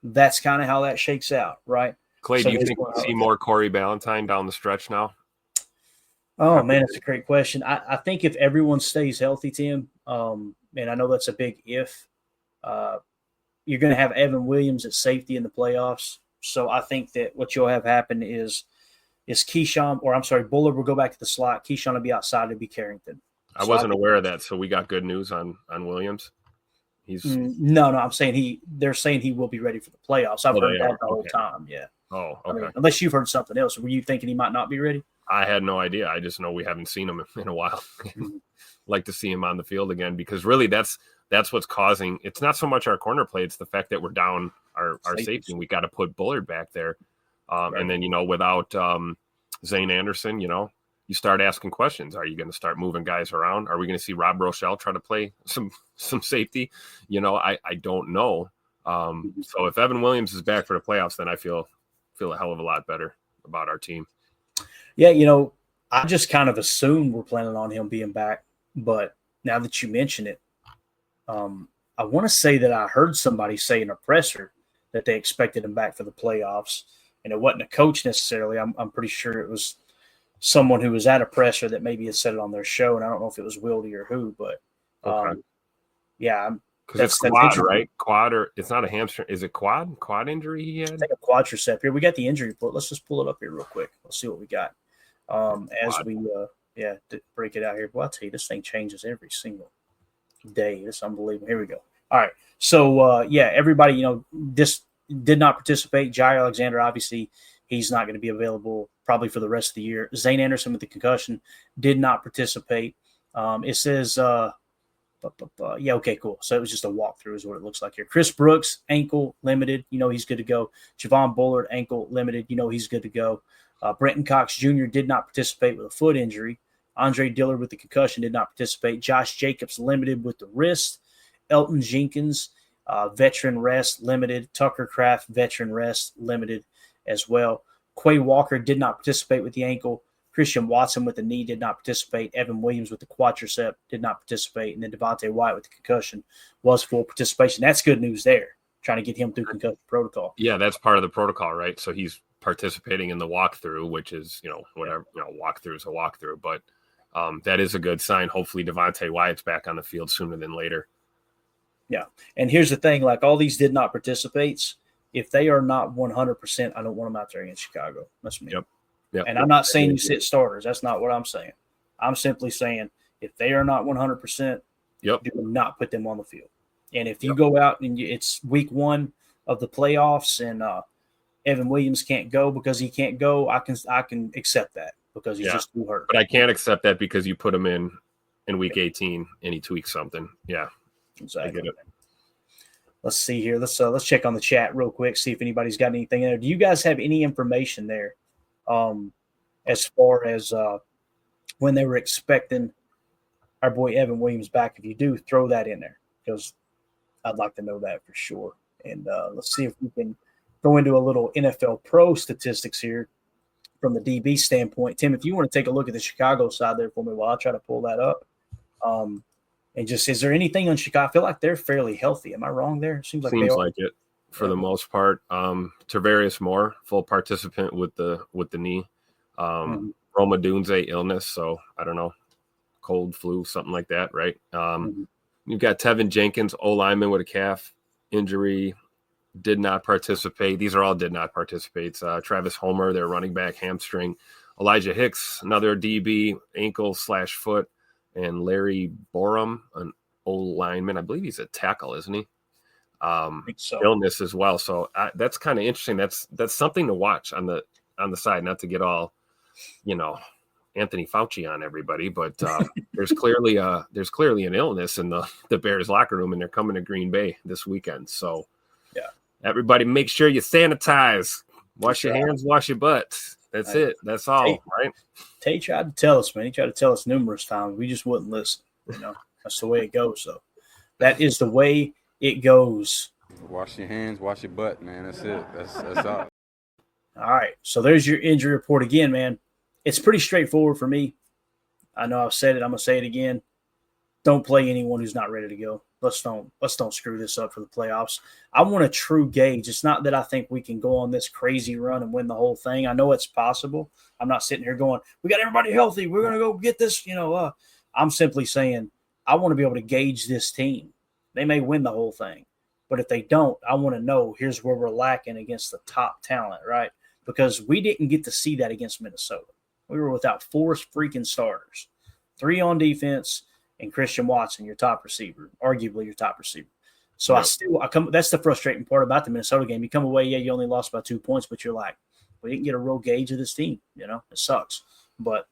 that's kind of how that shakes out, right? Clay, do you think we'll see more Corey Valentine down the stretch now? Oh, man, that's a great question. I think if everyone stays healthy, Tim, and I know that's a big if, you're going to have Evan Williams at safety in the playoffs. So I think that what you'll have happen is Bullard will go back to the slot. Keyshawn will be outside. It'll be Carrington. I wasn't aware of that. So we got good news on Williams. No, I'm saying they're saying he will be ready for the playoffs. I've heard that the whole time. Yeah. Oh, okay. I mean, unless you've heard something else. Were you thinking he might not be ready? I had no idea. I just know we haven't seen him in a while. Like to see him on the field again, because really that's what's causing. It's not so much our corner play. It's the fact that we're down our safety. And we got to put Bullard back there. Right. And then, without Zane Anderson, you start asking questions. Are you going to start moving guys around? Are we going to see Rob Rochelle try to play some safety? I don't know. So if Evan Williams is back for the playoffs, then I feel a hell of a lot better about our team. Yeah, I just kind of assumed we're planning on him being back. But now that you mention it, I want to say that I heard somebody say in a presser that they expected him back for the playoffs. And it wasn't a coach necessarily. I'm pretty sure it was someone who was at a presser that maybe had said it on their show. And I don't know if it was Wildy or who, but yeah. Because it's quad, right? Quad, or it's not a hamstring. Is it quad? Quad injury he had? I think a quadricep here. We got the injury report. Let's just pull it up here real quick. Let's see what we got. As we break it out here. Well, I'll tell you, this thing changes every single day. It's unbelievable. Here we go. All right. So, everybody, this did not participate. Jaire Alexander, obviously, he's not going to be available probably for the rest of the year. Zane Anderson with the concussion did not participate. It says, okay, cool. So it was just a walkthrough is what it looks like here. Chris Brooks, ankle limited. He's good to go. Javon Bullard, ankle limited. He's good to go. Brenton Cox Jr. did not participate with a foot injury. Andre Dillard with the concussion did not participate. Josh Jacobs limited with the wrist. Elton Jenkins, veteran rest, limited. Tucker Kraft, veteran rest, limited as well. Quay Walker did not participate with the ankle. Christian Watson with the knee did not participate. Evan Williams with the quadricep did not participate. And then Devontae White with the concussion was full participation. That's good news there, trying to get him through concussion protocol. Yeah, that's part of the protocol, right? So he's participating in the walkthrough, which is, whatever, walkthrough is a walkthrough. But that is a good sign. Hopefully Devontae Wyatt's back on the field sooner than later. Yeah. And here's the thing, like all these did not participates. If they are not 100%, I don't want them out there against Chicago. That's me. Yep. And I'm not saying you sit starters. That's not what I'm saying. I'm simply saying if they are not 100%, Yep. do not put them on the field. And if you go out and it's week 1 of the playoffs and Evan Williams can't go because he can't go, I can accept that because he's just too hurt. But I can't accept that because you put him in week 18 and he tweaks something. Yeah, exactly. I get it. Let's see here. Let's check on the chat real quick, see if anybody's got anything in there. Do you guys have any information there as far as when they were expecting our boy Evan Williams back? If you do, throw that in there because I'd like to know that for sure. And let's see if we can go into a little NFL Pro statistics here from the DB standpoint. Tim, if you want to take a look at the Chicago side there for me while I try to pull that up. And just, is there anything on Chicago? I feel like they're fairly healthy. Am I wrong there? Seems like it for the most part. Tavarius Moore, full participant with the knee. Roma Dunze illness, so I don't know, cold, flu, something like that, right? You've got Tevin Jenkins, O lineman with a calf injury, did not participate. These are all did not participate. Travis Homer, their running back, hamstring. Elijah Hicks, another DB, ankle/foot. And Larry Borum, an old lineman. I believe he's a tackle, isn't he? I think so. Illness as well. So that's kind of interesting. That's something to watch on the side, not to get all, Anthony Fauci on everybody, but there's clearly an illness in the Bears locker room, and they're coming to Green Bay this weekend. So everybody make sure you sanitize, wash your hands, wash your butts. That's it. That's all, right? Tay tried to tell us, man. He tried to tell us numerous times. We just wouldn't listen. That's the way it goes. So that is the way it goes. Wash your hands, wash your butt, man. That's it. That's all. All right. So there's your injury report again, man. It's pretty straightforward for me. I know I've said it. I'm gonna say it again. Don't play anyone who's not ready to go. Let's don't screw this up for the playoffs. I want a true gauge. It's not that I think we can go on this crazy run and win the whole thing. I know it's possible. I'm not sitting here going, we got everybody healthy, we're going to go get this. I'm simply saying I want to be able to gauge this team. They may win the whole thing, but if they don't, I want to know here's where we're lacking against the top talent, right? Because we didn't get to see that against Minnesota. We were without 4 freaking starters, 3 on defense, and Christian Watson, your top receiver, arguably your top receiver. So that's the frustrating part about the Minnesota game. You come away, you only lost by 2 points, but you're like, we didn't get a real gauge of this team. It sucks. But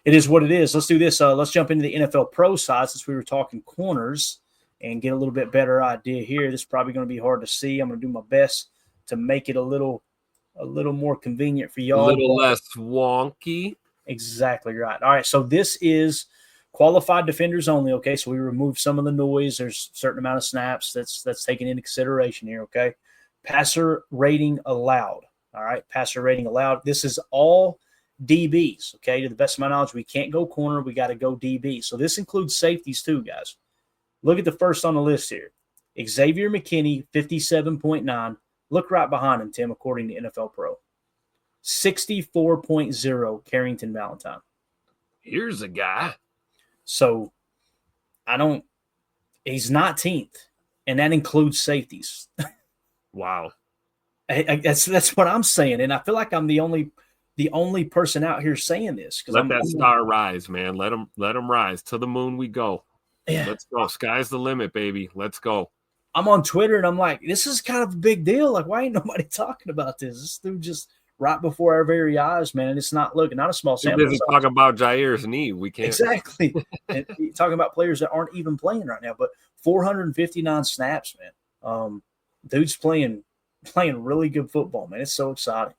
it is what it is. Let's do this. Let's jump into the NFL Pro side since we were talking corners and get a little bit better idea here. This is probably going to be hard to see. I'm going to do my best to make it a little more convenient for y'all. A little less wonky. Exactly right. All right, so this is qualified defenders only, okay? So we removed some of the noise. There's a certain amount of snaps that's taken into consideration here, okay? Passer rating allowed, all right? Passer rating allowed. This is all DBs, okay? To the best of my knowledge, we can't go corner. We got to go DB. So this includes safeties too, guys. Look at the first on the list here. Xavier McKinney, 57.9. Look right behind him, Tim, according to NFL Pro. 64.0, Carrington Valentine. Here's a guy. So he's 19th, and that includes safeties. Wow. That's what I'm saying. And I feel like I'm the only person out here saying this. Let that star rise, man. Let him rise. To the moon we go. Yeah. Let's go. Sky's the limit, baby. Let's go. I'm on Twitter, and I'm like, this is kind of a big deal. Like, why ain't nobody talking about this? This dude just right before our very eyes, man. It's not a small sample. We're busy talking about Jaire's knee. We can't. Exactly. And talking about players that aren't even playing right now, but 459 snaps, man. Dude's playing really good football, man. It's so exciting.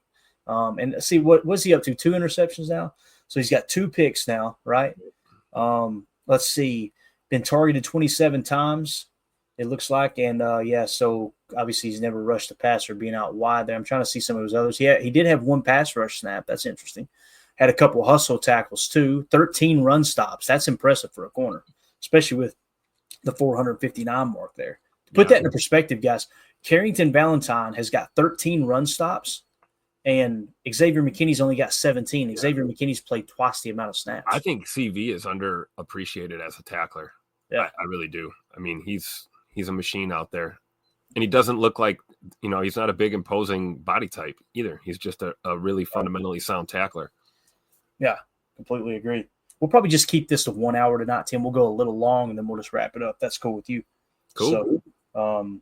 And see, what's he up to? 2 interceptions now? So he's got 2 picks now, right? Let's see. Been targeted 27 times, it looks like. And, so obviously he's never rushed the passer being out wide there. I'm trying to see some of his others. He did have 1 pass rush snap. That's interesting. Had a couple hustle tackles too. 13 run stops. That's impressive for a corner, especially with the 459 mark there. To put that into perspective, guys, Carrington Valentine has got 13 run stops, and Xavier McKinney's only got 17. Yeah. Xavier McKinney's played twice the amount of snaps. I think CV is underappreciated as a tackler. Yeah, I really do. I mean, he's a machine out there. And he doesn't look like, he's not a big imposing body type either. He's just a really fundamentally sound tackler. Yeah, completely agree. We'll probably just keep this to 1 hour tonight, Tim. We'll go a little long, and then we'll just wrap it up. That's cool with you. Cool. So,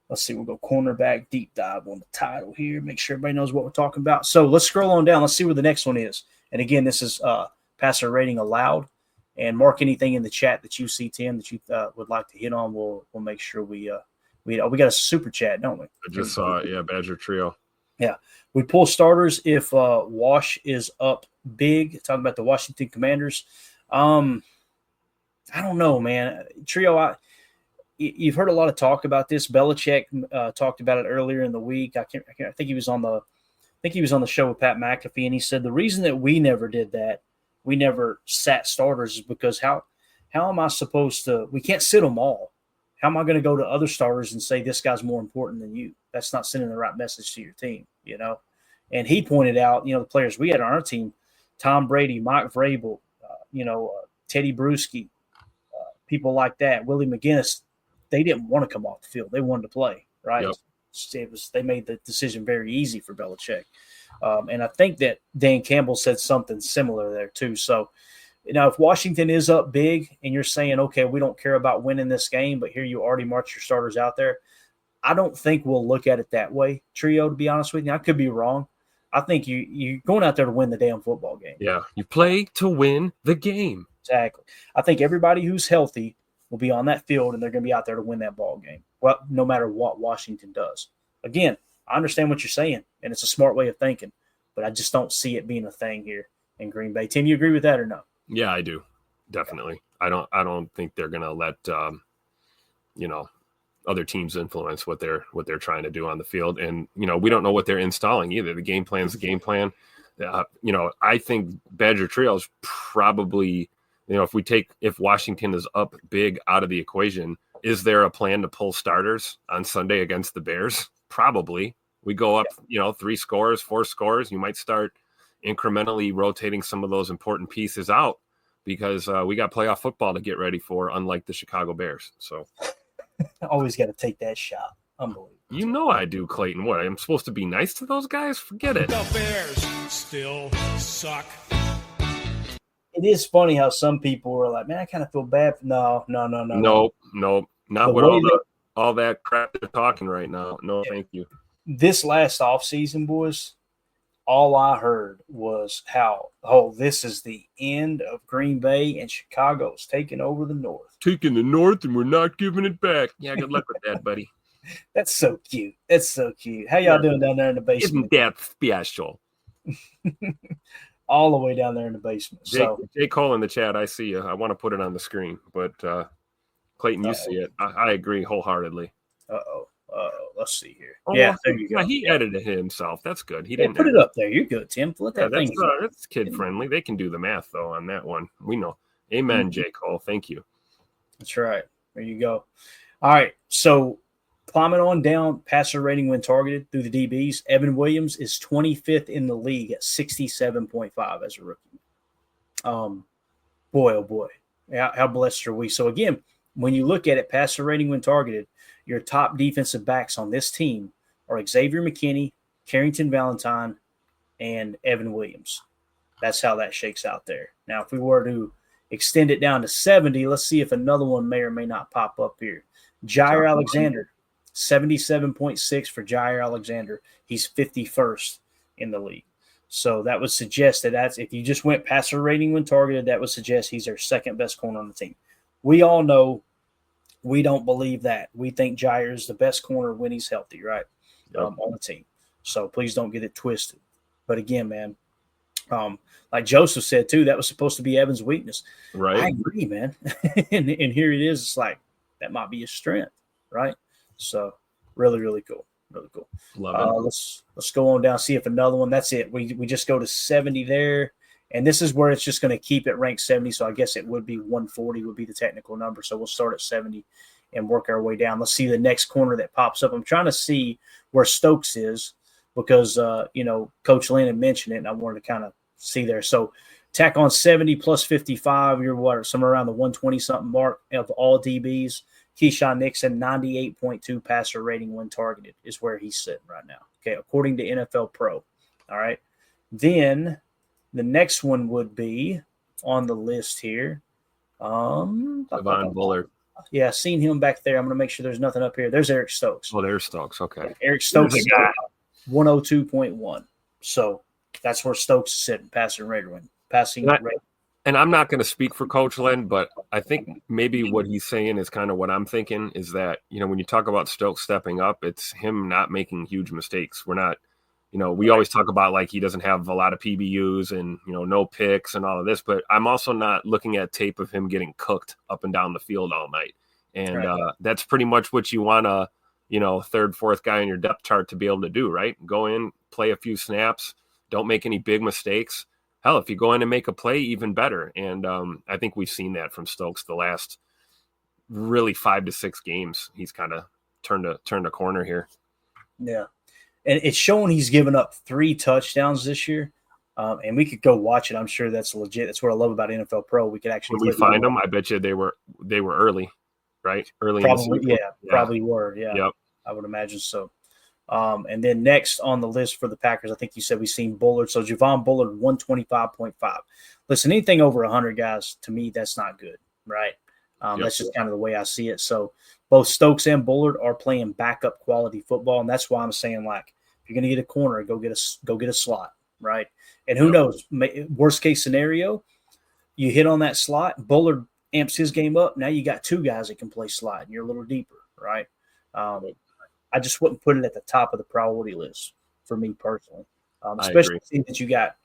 let's see. We'll go cornerback deep dive on the title here. Make sure everybody knows what we're talking about. So let's scroll on down. Let's see where the next one is. And again, this is passer rating allowed. And mark anything in the chat that you see, Tim, that you would like to hit on. We'll make sure we got a super chat, don't we? I just saw it. Yeah, Badger Trio. Yeah. We pull starters if Wash is up big. Talking about the Washington Commanders. I don't know, man. Trio, you've heard a lot of talk about this. Belichick talked about it earlier in the week. I think he was on the show with Pat McAfee, and he said the reason that we never did that, we never sat starters, is because how am I supposed to? We can't sit them all. How am I going to go to other starters and say this guy's more important than you? That's not sending the right message to your team, you know. And he pointed out, the players we had on our team, Tom Brady, Mike Vrabel, Teddy Bruschi, people like that, Willie McGinnis, they didn't want to come off the field. They wanted to play, right? Yep. They made the decision very easy for Belichick. And I think that Dan Campbell said something similar there too. So, if Washington is up big and you're saying, okay, we don't care about winning this game, but here you already march your starters out there, I don't think we'll look at it that way, Trio, to be honest with you. I could be wrong. I think you're going out there to win the damn football game. Yeah, you play to win the game. Exactly. I think everybody who's healthy will be on that field, and they're going to be out there to win that ball game, well, no matter what Washington does. Again, I understand what you're saying, and it's a smart way of thinking, but I just don't see it being a thing here in Green Bay. Tim, you agree with that or no? Yeah, I do. Definitely. I don't think they're going to let other teams influence what they're trying to do on the field. And we don't know what they're installing either. The game plan's the game plan. I think Badger Trio is probably, if Washington is up big out of the equation, is there a plan to pull starters on Sunday against the Bears? Probably. We go up, 3 scores, 4 scores. You might start incrementally rotating some of those important pieces out because we got playoff football to get ready for, unlike the Chicago Bears. So I always got to take that shot. Unbelievable. I do, Clayton. What, I'm supposed to be nice to those guys? Forget it. The Bears still suck. It is funny how some people are like, man, I kind of feel bad. No. Nope. Not with all that crap they're talking right now. No, thank you. This last offseason, boys, all I heard was how, this is the end of Green Bay and Chicago's taking over the North. Taking the North and we're not giving it back. Yeah, good luck with that, buddy. That's so cute. How y'all doing down there in the basement? Isn't that special? All the way down there in the basement. Jay Cole in the chat, I see you. I want to put it on the screen, but Clayton, you see it. I agree wholeheartedly. Let's see here. There you go. He edited it himself. That's good. He didn't put it up there. You're good, Tim. Let that thing. That's kid friendly. They can do the math though on that one. We know. Amen, J. Cole. Thank you. That's right. There you go. All right. So climbing on down, passer rating when targeted through the DBs. Evan Williams is 25th in the league at 67.5 as a rookie. Boy, oh boy, how blessed are we? So again, when you look at it, passer rating when targeted, your top defensive backs on this team are Xavier McKinney, Carrington Valentine, and Evan Williams. That's how that shakes out there. Now, if we were to extend it down to 70, let's see if another one may or may not pop up here. Jaire Alexander, 77.6 for Jaire Alexander. He's 51st in the league. So that would suggest that if you just went passer rating when targeted, that would suggest he's our second best corner on the team. We all know we don't believe that. We think Jaire is the best corner when he's healthy, right? Yep. On the team. So please don't get it twisted. But again, man, like Joseph said too, that was supposed to be Evan's weakness. Right. I agree, man. and here it is. It's like that might be his strength, right? So really, really cool. Really cool. Love it. Let's go on down, see if another one. That's it. We just go to 70 there. And this is where it's just going to keep it ranked 70. So I guess it would be 140 would be the technical number. So we'll start at 70 and work our way down. Let's see the next corner that pops up. I'm trying to see where Stokes is because, Coach Lynn had mentioned it, and I wanted to kind of see there. So tack on 70 plus 55, you're somewhere around the 120-something mark of all DBs. Keyshawn Nixon, 98.2 passer rating when targeted is where he's sitting right now. Okay, according to NFL Pro. All right. Then The next one would be on the list here. Devon Bullard. Yeah, seen him back there. I'm going to make sure there's nothing up here. There's Eric Stokes. Oh, there's Stokes. Okay. Eric Stokes is 102.1. So that's where Stokes is sitting, passing rate. And I'm not going to speak for Coach Len, but I think maybe what he's saying is kind of what I'm thinking is that, when you talk about Stokes stepping up, it's him not making huge mistakes. We're not, we always talk about like he doesn't have a lot of PBUs and, no picks and all of this, but I'm also not looking at tape of him getting cooked up and down the field all night. And that's pretty much what you want a, third, fourth guy in your depth chart to be able to do, right? Go in, play a few snaps, don't make any big mistakes. Hell, if you go in and make a play, even better. And I think we've seen that from Stokes the last really 5 to 6 games. He's kind of turned a corner here. Yeah. And it's showing he's given up 3 touchdowns this year. And we could go watch it. I'm sure that's legit. That's what I love about NFL Pro. We could actually find them. I bet you they were early, right? Early probably, in the season. Yeah, probably were. Yeah. Yep. I would imagine so. And then next on the list for the Packers, I think you said we've seen Bullard. So Javon Bullard, 125.5. Listen, anything over 100 guys, to me, that's not good, right? That's just kind of the way I see it. So both Stokes and Bullard are playing backup quality football, and that's why I'm saying, like, if you're going to get a corner, go get a slot, right? And who knows, worst case scenario, you hit on that slot, Bullard amps his game up. Now you got 2 guys that can play slot, and you're a little deeper, right? I just wouldn't put it at the top of the priority list for me personally, especially seeing that you got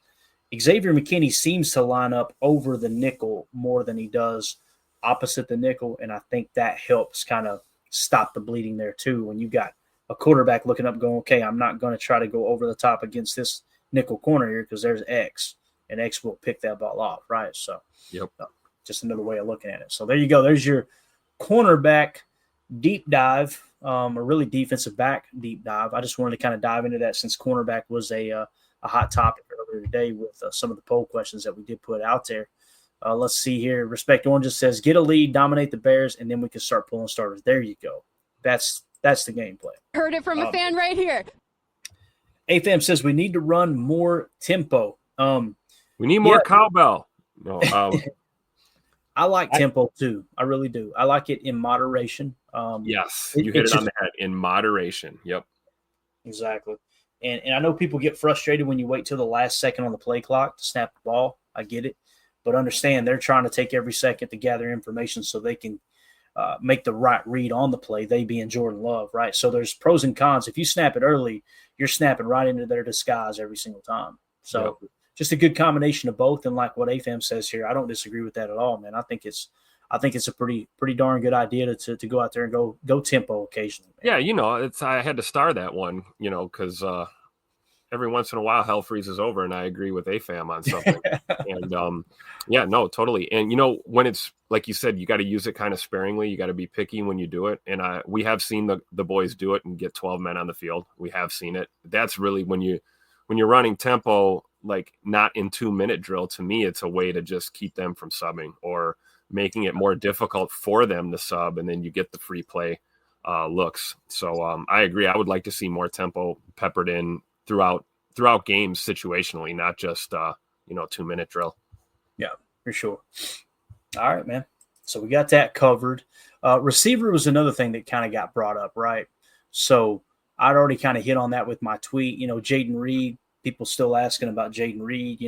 Xavier McKinney seems to line up over the nickel more than he does opposite the nickel, and I think that helps kind of stop the bleeding there too. When you got a quarterback looking up going, okay, I'm not going to try to go over the top against this nickel corner here because there's X, and X will pick that ball off, right? So just another way of looking at it. So there you go. There's your cornerback deep dive. A really defensive back deep dive. I just wanted to kind of dive into that since cornerback was a hot topic earlier today with some of the poll questions that we did put out there. Let's see here. Respect Orange just says, get a lead, dominate the Bears, and then we can start pulling starters. There you go. That's the game plan. Heard it from a fan right here. AFAM says we need to run more tempo. We need more cowbell. No, I like tempo too. I really do. I like it in moderation. Yes, you hit it on the head. In moderation. Yep. Exactly. And I know people get frustrated when you wait till the last second on the play clock to snap the ball. I get it. But understand they're trying to take every second to gather information so they can make the right read on the play, they being Jordan Love, right? So there's pros and cons. If you snap it early, you're snapping right into their disguise every single time. So just a good combination of both. And like what AFAM says here, I don't disagree with that at all, man. I think it's a pretty darn good idea to go out there and go tempo occasionally, man. Yeah, I had to star that one, because every once in a while hell freezes over, and I agree with AFAM on something. And totally. And when it's like you said, you got to use it kind of sparingly. You got to be picky when you do it. And we have seen the boys do it and get 12 men on the field. We have seen it. That's really when you're running tempo, like not in 2-minute drill. To me, it's a way to just keep them from subbing or making it more difficult for them to sub, and then you get the free play looks. So I agree. I would like to see more tempo peppered in throughout games situationally, not just 2-minute drill. Yeah, for sure. All right, man. So we got that covered. Receiver was another thing that kind of got brought up, right? So I'd already kind of hit on that with my tweet. Jaden Reed, people still asking about Jaden Reed,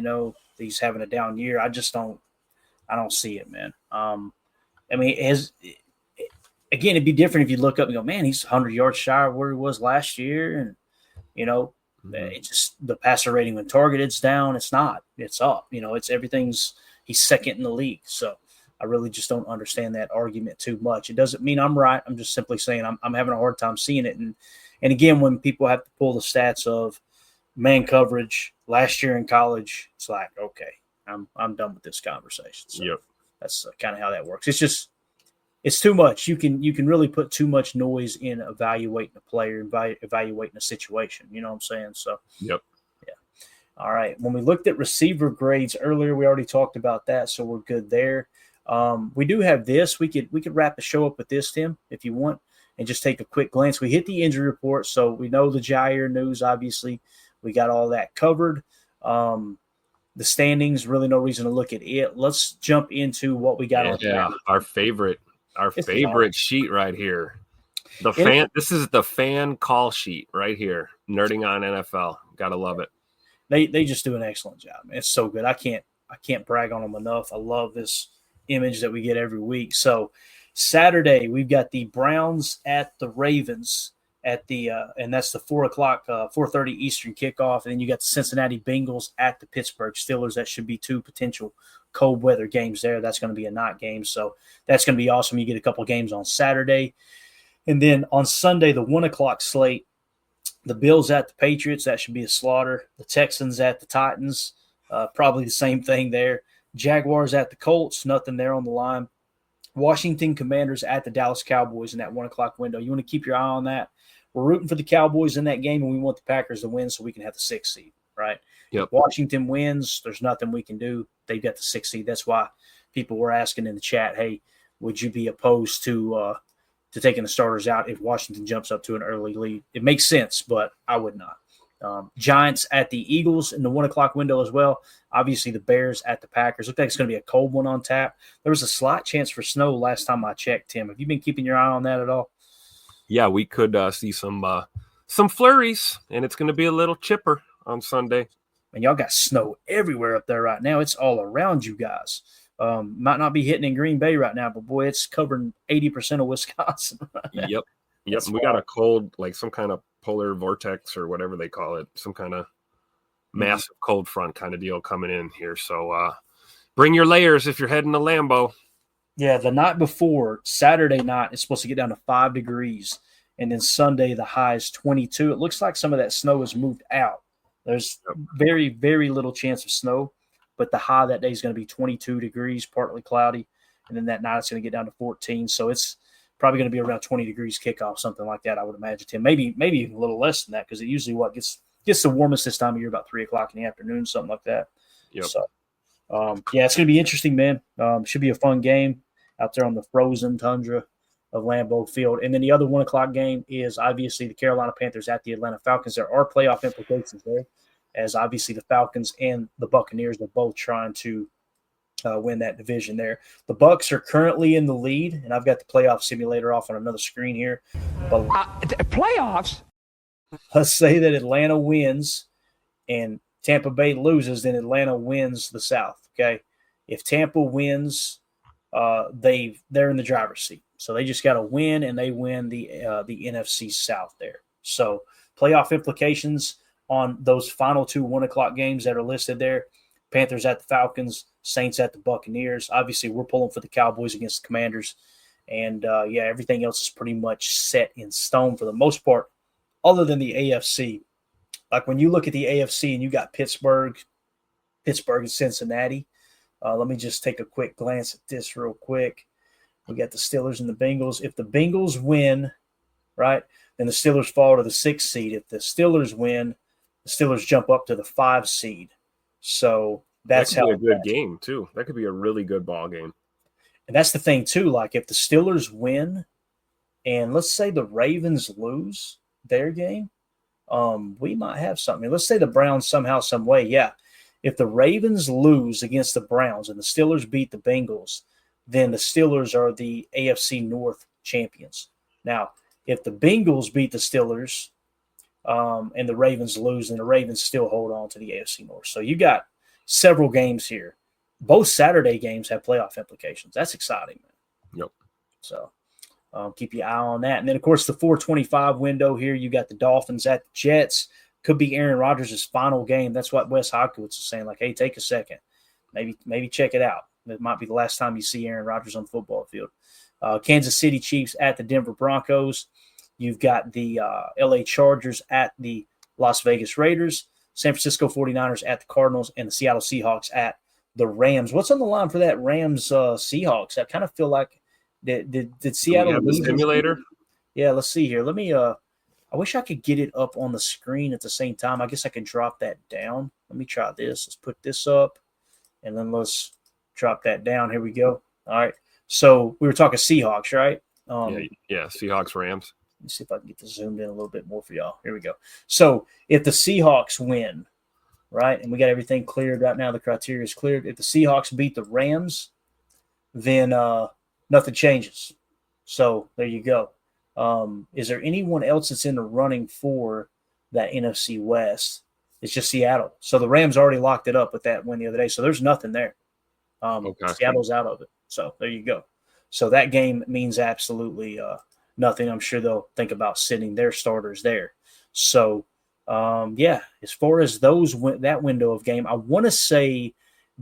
he's having a down year. I don't see it, man. Again, it'd be different if you look up and go, man, he's 100 yards shy of where he was last year. And, it's just the passer rating when targeted's down. It's not. It's up. He's second in the league. So I really just don't understand that argument too much. It doesn't mean I'm right. I'm just simply saying I'm having a hard time seeing it. And again, when people have to pull the stats of man coverage last year in college, it's like, okay, I'm done with this conversation. So that's kind of how that works. It's too much. You can really put too much noise in evaluating a player, evaluating a situation. You know what I'm saying? So yeah. All right. When we looked at receiver grades earlier, we already talked about that, so we're good there. We do have this. We could wrap the show up with this, Tim, if you want, and just take a quick glance. We hit the injury report, so we know the Jaire news. Obviously, we got all that covered. the standings, really no reason to look at it. Let's jump into what we got on. Yeah, our favorite sheet right here. This is the fan call sheet right here. Nerding on NFL. Gotta love it. They just do an excellent job. It's so good. I can't brag on them enough. I love this image that we get every week. So Saturday we've got the Browns at the Ravens at the and that's the 4:30 Eastern kickoff. And then you got the Cincinnati Bengals at the Pittsburgh Steelers. That should be two potential cold weather games there. That's going to be a night game. So that's going to be awesome. You get a couple games on Saturday. And then on Sunday, the 1:00 slate, the Bills at the Patriots. That should be a slaughter. The Texans at the Titans. Probably the same thing there. Jaguars at the Colts. Nothing there on the line. Washington Commanders at the Dallas Cowboys in that 1:00 window. You want to keep your eye on that. We're rooting for the Cowboys in that game, and we want the Packers to win so we can have the 6th seed, right? Yep. If Washington wins, there's nothing we can do. They've got the 6th seed. That's why people were asking in the chat, hey, would you be opposed to taking the starters out if Washington jumps up to an early lead? It makes sense, but I would not. Giants at the Eagles in the 1:00 window as well. Obviously, the Bears at the Packers. Looks like it's going to be a cold one on tap. There was a slight chance for snow last time I checked, Tim. Have you been keeping your eye on that at all? Yeah, we could see some flurries, and it's going to be a little chipper on Sunday. And y'all got snow everywhere up there right now. It's all around you guys. Might not be hitting in Green Bay right now, but boy, it's covering 80% of Wisconsin right now. Yep. We got a cold, like some kind of polar vortex or whatever they call it, some kind of massive cold front kind of deal coming in here. So bring your layers if you're heading to Lambeau. Yeah, the night before, Saturday night, it's supposed to get down to 5 degrees. And then Sunday, the high is 22. It looks like some of that snow has moved out. There's very, very little chance of snow, but the high that day is going to be 22 degrees, partly cloudy. And then that night it's going to get down to 14. So it's probably going to be around 20 degrees kickoff, something like that, I would imagine, Tim. Maybe even a little less than that, because it usually gets the warmest this time of year, about 3 o'clock in the afternoon, something like that. Yep. So, it's going to be interesting, man. Should be a fun game out there on the frozen tundra of Lambeau Field. And then the other 1:00 game is obviously the Carolina Panthers at the Atlanta Falcons. There are playoff implications there, as obviously the Falcons and the Buccaneers are both trying to win that division there. The Bucs are currently in the lead, and I've got the playoff simulator off on another screen here. But playoffs? Let's say that Atlanta wins and Tampa Bay loses, then Atlanta wins the South, okay? If Tampa wins, they're in the driver's seat. So they just got to win, and they win the NFC South there. So playoff implications on those final two 1:00 games that are listed there. Panthers at the Falcons, Saints at the Buccaneers. Obviously, we're pulling for the Cowboys against the Commanders. And, everything else is pretty much set in stone for the most part, other than the AFC. Like when you look at the AFC and you got Pittsburgh and Cincinnati, let me just take a quick glance at this real quick. We got the Steelers and the Bengals. If the Bengals win, right, then the Steelers fall to the 6th seed. If the Steelers win, the Steelers jump up to the 5 seed. So that's that could be a good game too. That could be a really good ball game. And that's the thing too. Like if the Steelers win, and let's say the Ravens lose their game, we might have something. Let's say the Browns somehow, some way, yeah. If the Ravens lose against the Browns and the Steelers beat the Bengals, then the Steelers are the AFC North champions. Now, if the Bengals beat the Steelers and the Ravens lose, then the Ravens still hold on to the AFC North. So you got several games here. Both Saturday games have playoff implications. That's exciting, man. Yep. So keep your eye on that. And then, of course, the 4:25 window here, you got the Dolphins at the Jets. Could be Aaron Rodgers' final game. That's what Wes Hodkiewicz is saying. Like, hey, take a second. Maybe check it out. It might be the last time you see Aaron Rodgers on the football field. Kansas City Chiefs at the Denver Broncos. You've got the LA Chargers at the Las Vegas Raiders. San Francisco 49ers at the Cardinals. And the Seattle Seahawks at the Rams. What's on the line for that Rams Seahawks? I kind of feel like did Seattle have the simulator? Yeah, let's see here. Let me I wish I could get it up on the screen at the same time. I guess I could drop that down. Let me try this. Let's put this up, and then let's drop that down. Here we go. All right. So we were talking Seahawks, right? Yeah, Seahawks, Rams. Let me see if I can get this zoomed in a little bit more for y'all. Here we go. So if the Seahawks win, right? And we got everything cleared right now. The criteria is cleared. If the Seahawks beat the Rams, then nothing changes. So there you go. Is there anyone else that's in the running for that NFC West? It's just Seattle. So the Rams already locked it up with that win the other day. So there's nothing there. Okay. Seattle's out of it. So there you go. So that game means absolutely nothing. I'm sure they'll think about sitting their starters there. So, as far as that window of game, I want to say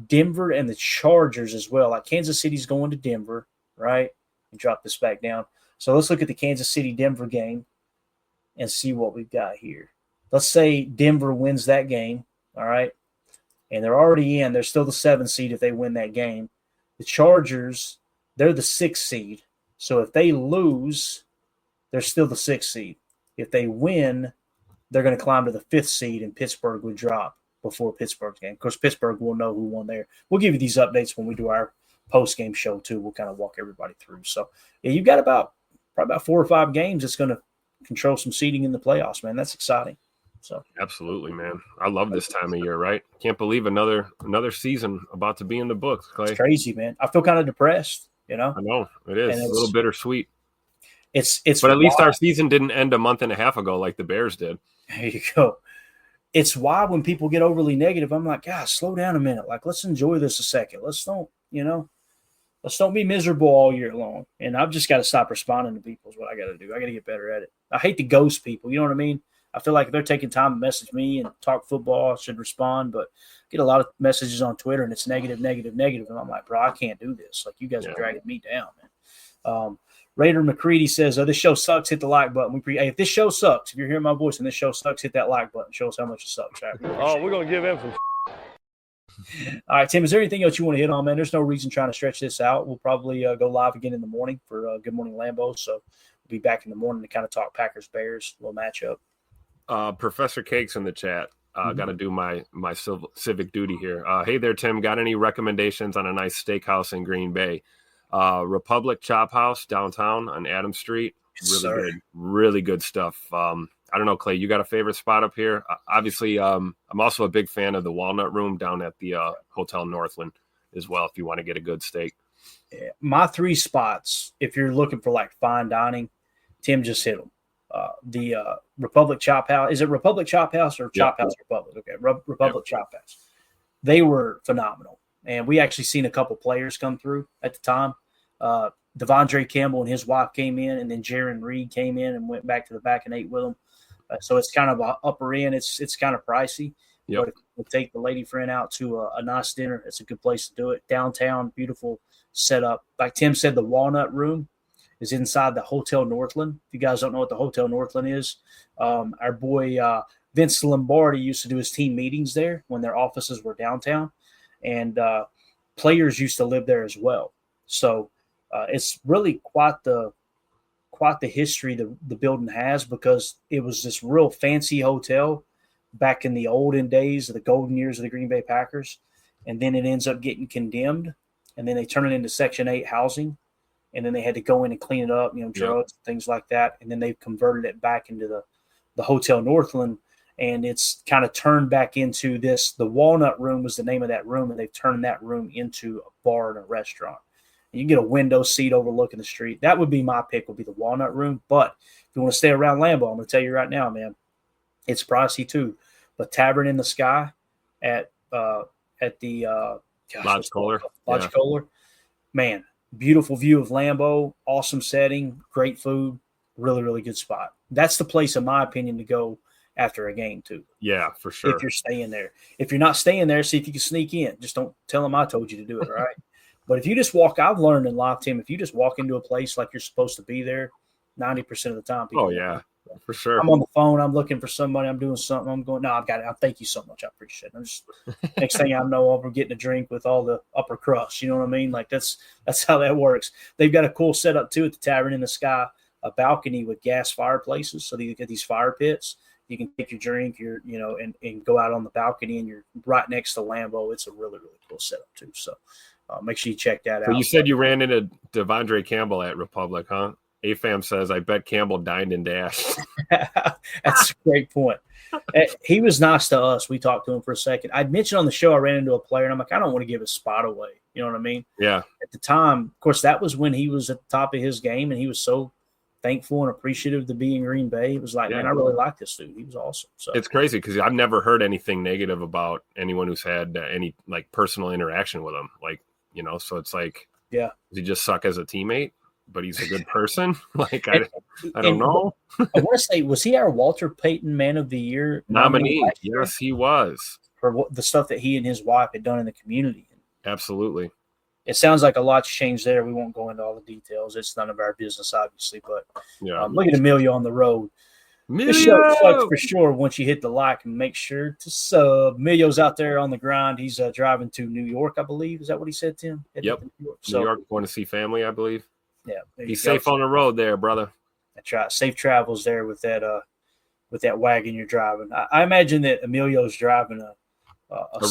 Denver and the Chargers as well. Like Kansas City's going to Denver, right? And drop this back down. So let's look at the Kansas City-Denver game and see what we've got here. Let's say Denver wins that game, all right? And they're already in. They're still the 7th seed if they win that game. The Chargers, they're the 6th seed. So if they lose, they're still the 6th seed. If they win, they're going to climb to the 5th seed, and Pittsburgh would drop before Pittsburgh's game. Of course, Pittsburgh will know who won there. We'll give you these updates when we do our post-game show, too. We'll kind of walk everybody through. So, you've got probably about 4 or 5 games that's going to control some seeding in the playoffs, man. That's exciting. So absolutely, man. I love this time of year, right? Can't believe another season about to be in the books, Clay. It's crazy, man. I feel kind of depressed, I know it is. A little bittersweet. It's but at least our season didn't end a month and a half ago like the Bears did. There you go. It's why when people get overly negative, I'm like, God, slow down a minute. Like, let's enjoy this a second. Let's don't be miserable all year long. And I've just got to stop responding to people is what I got to do. I got to get better at it. I hate to ghost people. You know what I mean? I feel like if they're taking time to message me and talk football, I should respond. But I get a lot of messages on Twitter, and it's negative. And I'm like, bro, I can't do this. Like, you guys are dragging me down, man. Raider McCready says, this show sucks. Hit the like button. If this show sucks, if you're hearing my voice and this show sucks, hit that like button. Show us how much it sucks. Right? We're going to give him some. All right, Tim, is there anything else you want to hit on, man? There's no reason trying to stretch this out. We'll probably go live again in the morning for Good Morning Lambeau. So we'll be back in the morning to kind of talk Packers-Bears, little matchup. Professor Cake's in the chat. Got to do my civic duty here. Hey there, Tim. Got any recommendations on a nice steakhouse in Green Bay? Republic Chop House downtown on Adams Street. Really good stuff. I don't know, Clay, you got a favorite spot up here? Obviously, I'm also a big fan of the Walnut Room down at the Hotel Northland as well, if you want to get a good steak. Yeah, my 3 spots, if you're looking for like fine dining, Tim just hit them. The Republic Chop House. Is it Republic Chop House or Chop House Republic? Okay, Republic Chop House. They were phenomenal. And we actually seen a couple players come through at the time. Devondre Campbell and his wife came in, and then Jaron Reed came in and went back to the back and ate with them. So it's kind of a upper end. It's kind of pricey. Yep. But if you take the lady friend out to a nice dinner, it's a good place to do it. Downtown, beautiful setup. Like Tim said, the Walnut Room is inside the Hotel Northland. If you guys don't know what the Hotel Northland is, our boy Vince Lombardi used to do his team meetings there when their offices were downtown, and players used to live there as well. So it's really quite the history the building has, because it was this real fancy hotel back in the olden days of the golden years of the Green Bay Packers, and then it ends up getting condemned, and then they turn it into Section 8 housing. And then they had to go in and clean it up, drugs, things like that. And then they've converted it back into the Hotel Northland. And it's kind of turned back into this. The Walnut Room was the name of that room, and they've turned that room into a bar and a restaurant. And you can get a window seat overlooking the street. That would be my pick, would be the Walnut Room. But if you want to stay around Lambeau, I'm going to tell you right now, man, it's pricey too. But Tavern in the Sky at the Lodge Kohler, man, beautiful view of Lambeau, awesome setting, great food, really, really good spot. That's the place, in my opinion, to go after a game too. Yeah, for sure. If you're staying there. If you're not staying there, see if you can sneak in. Just don't tell them I told you to do it, all right? But if you just walk, I've learned in life, Tim, if you just walk into a place like you're supposed to be there, 90% of the time people for sure. I'm on the phone, I'm looking for somebody, I'm doing something, I'm going, no, I've got it. Thank you so much. I appreciate it. I'm just next thing I know, I'm getting a drink with all the upper crust. You know what I mean? Like that's how that works. They've got a cool setup too at the Tavern in the Sky, a balcony with gas fireplaces. So you get these fire pits. You can take your drink, and go out on the balcony, and you're right next to Lambeau. It's a really, really cool setup too. So make sure you check that out. You said you ran into Devondre Campbell at Republic, huh? AFAM says, I bet Campbell dined and dashed. That's a great point. He was nice to us. We talked to him for a second. I'd mentioned on the show I ran into a player, and I'm like, I don't want to give a spot away. You know what I mean? Yeah. At the time, of course, that was when he was at the top of his game, and he was so thankful and appreciative to be in Green Bay. It was like, man, I really like this dude. He was awesome. So it's crazy because I've never heard anything negative about anyone who's had any like personal interaction with him. Like, you know, so it's like, yeah, does he just suck as a teammate? But he's a good person. Like I don't know. I want to say, was he our Walter Payton Man of the Year nominee? Yes, he was, for the stuff that he and his wife had done in the community. Absolutely. It sounds like a lot's changed there. We won't go into all the details. It's none of our business, obviously. But look at Emilio on the road. The show sucks for sure once you hit the like, and make sure to sub. Emilio's out there on the grind. He's driving to New York, I believe. Is that what he said, Tim? Yep. New York, going to see family, I believe. Yeah, be safe on the road there, brother. That's right. Safe travels there with that wagon you're driving. I imagine that Emilio's driving a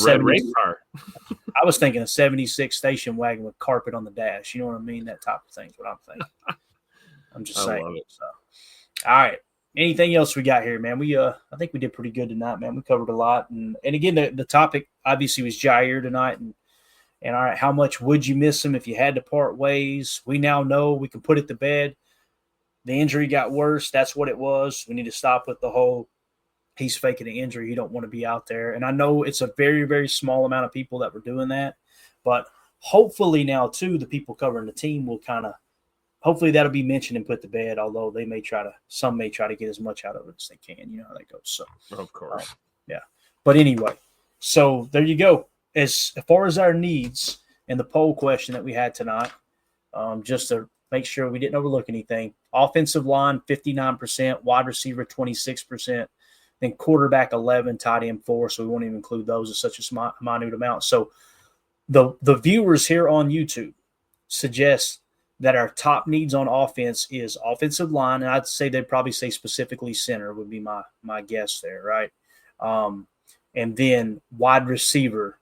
red race car. I was thinking a 76 station wagon with carpet on the dash. You know what I mean? That type of thing is what I'm thinking. I'm just saying. Love it. So, all right. Anything else we got here, man? I think we did pretty good tonight, man. We covered a lot, and again, the topic obviously was Jaire tonight, and all right, how much would you miss him if you had to part ways? We now know we can put it to bed. The injury got worse. That's what it was. We need to stop with the whole he's faking an injury. He don't want to be out there. And I know it's a very, very small amount of people that were doing that. But hopefully now, too, the people covering the team will hopefully that'll be mentioned and put to bed, although some may try to get as much out of it as they can. You know how that goes. So, of course. Yeah. But anyway, so there you go. As far as our needs and the poll question that we had tonight, just to make sure we didn't overlook anything, offensive line 59%, wide receiver 26%, then quarterback 11, tight end 4. So we won't even include those as such a minute amount. So the viewers here on YouTube suggest that our top needs on offense is offensive line, and I'd say they'd probably say specifically center would be my guess there, right? And then wide receiver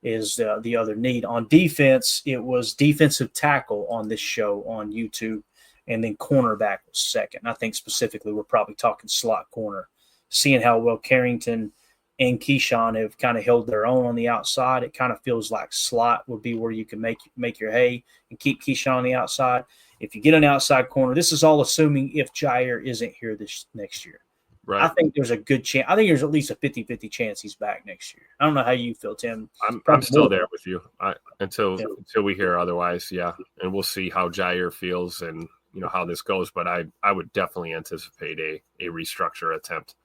is the other need. On defense, it was defensive tackle on this show on YouTube, and then cornerback was second. I think specifically we're probably talking slot corner. Seeing how well Carrington and Keyshawn have kind of held their own on the outside, it kind of feels like slot would be where you can make your hay and keep Keyshawn on the outside. If you get an outside corner, this is all assuming if Jaire isn't here this next year. Right. I think there's a good chance. I think there's at least a 50-50 chance he's back next year. I don't know how you feel, Tim. I'm still there with you until we hear otherwise. Yeah, and we'll see how Jaire feels and how this goes. But I would definitely anticipate a restructure attempt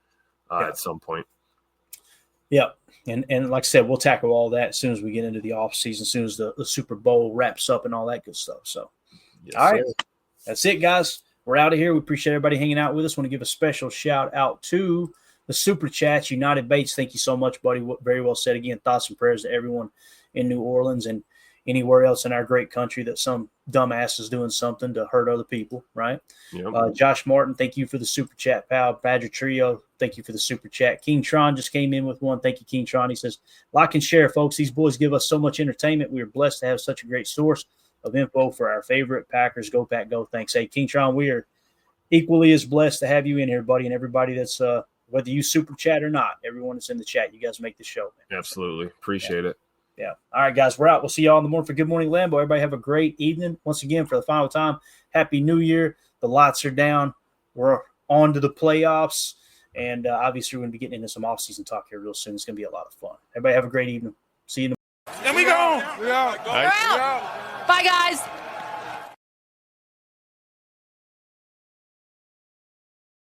at some point. Yeah, and like I said, we'll tackle all that as soon as we get into the offseason, as soon as the Super Bowl wraps up and all that good stuff. So, yes, all right, sir. That's it, guys. We're out of here. We appreciate everybody hanging out with us. Want to give a special shout out to the Super Chats. United Bates, thank you so much, buddy. Very well said. Again, thoughts and prayers to everyone in New Orleans and anywhere else in our great country that some dumbass is doing something to hurt other people, right? Yep. Josh Martin, thank you for the Super Chat, pal. Badger Trio, thank you for the Super Chat. King Tron just came in with one. Thank you, King Tron. He says, like and share, folks. These boys give us so much entertainment. We are blessed to have such a great source of info for our favorite Packers. Go Pack Go. Thanks. Hey, King Tron, we are equally as blessed to have you in here, buddy, and everybody that's whether you super chat or not, everyone that's in the chat, you guys make the show, man. Absolutely. Appreciate it. Yeah. All right, guys, we're out. We'll see y'all in the morning for Good Morning Lambeau. Everybody have a great evening. Once again, for the final time, Happy New Year. The lights are down. We're on to the playoffs, and obviously we're going to be getting into some offseason talk here real soon. It's going to be a lot of fun. Everybody have a great evening. See you in the And we go. We out. Bye, guys.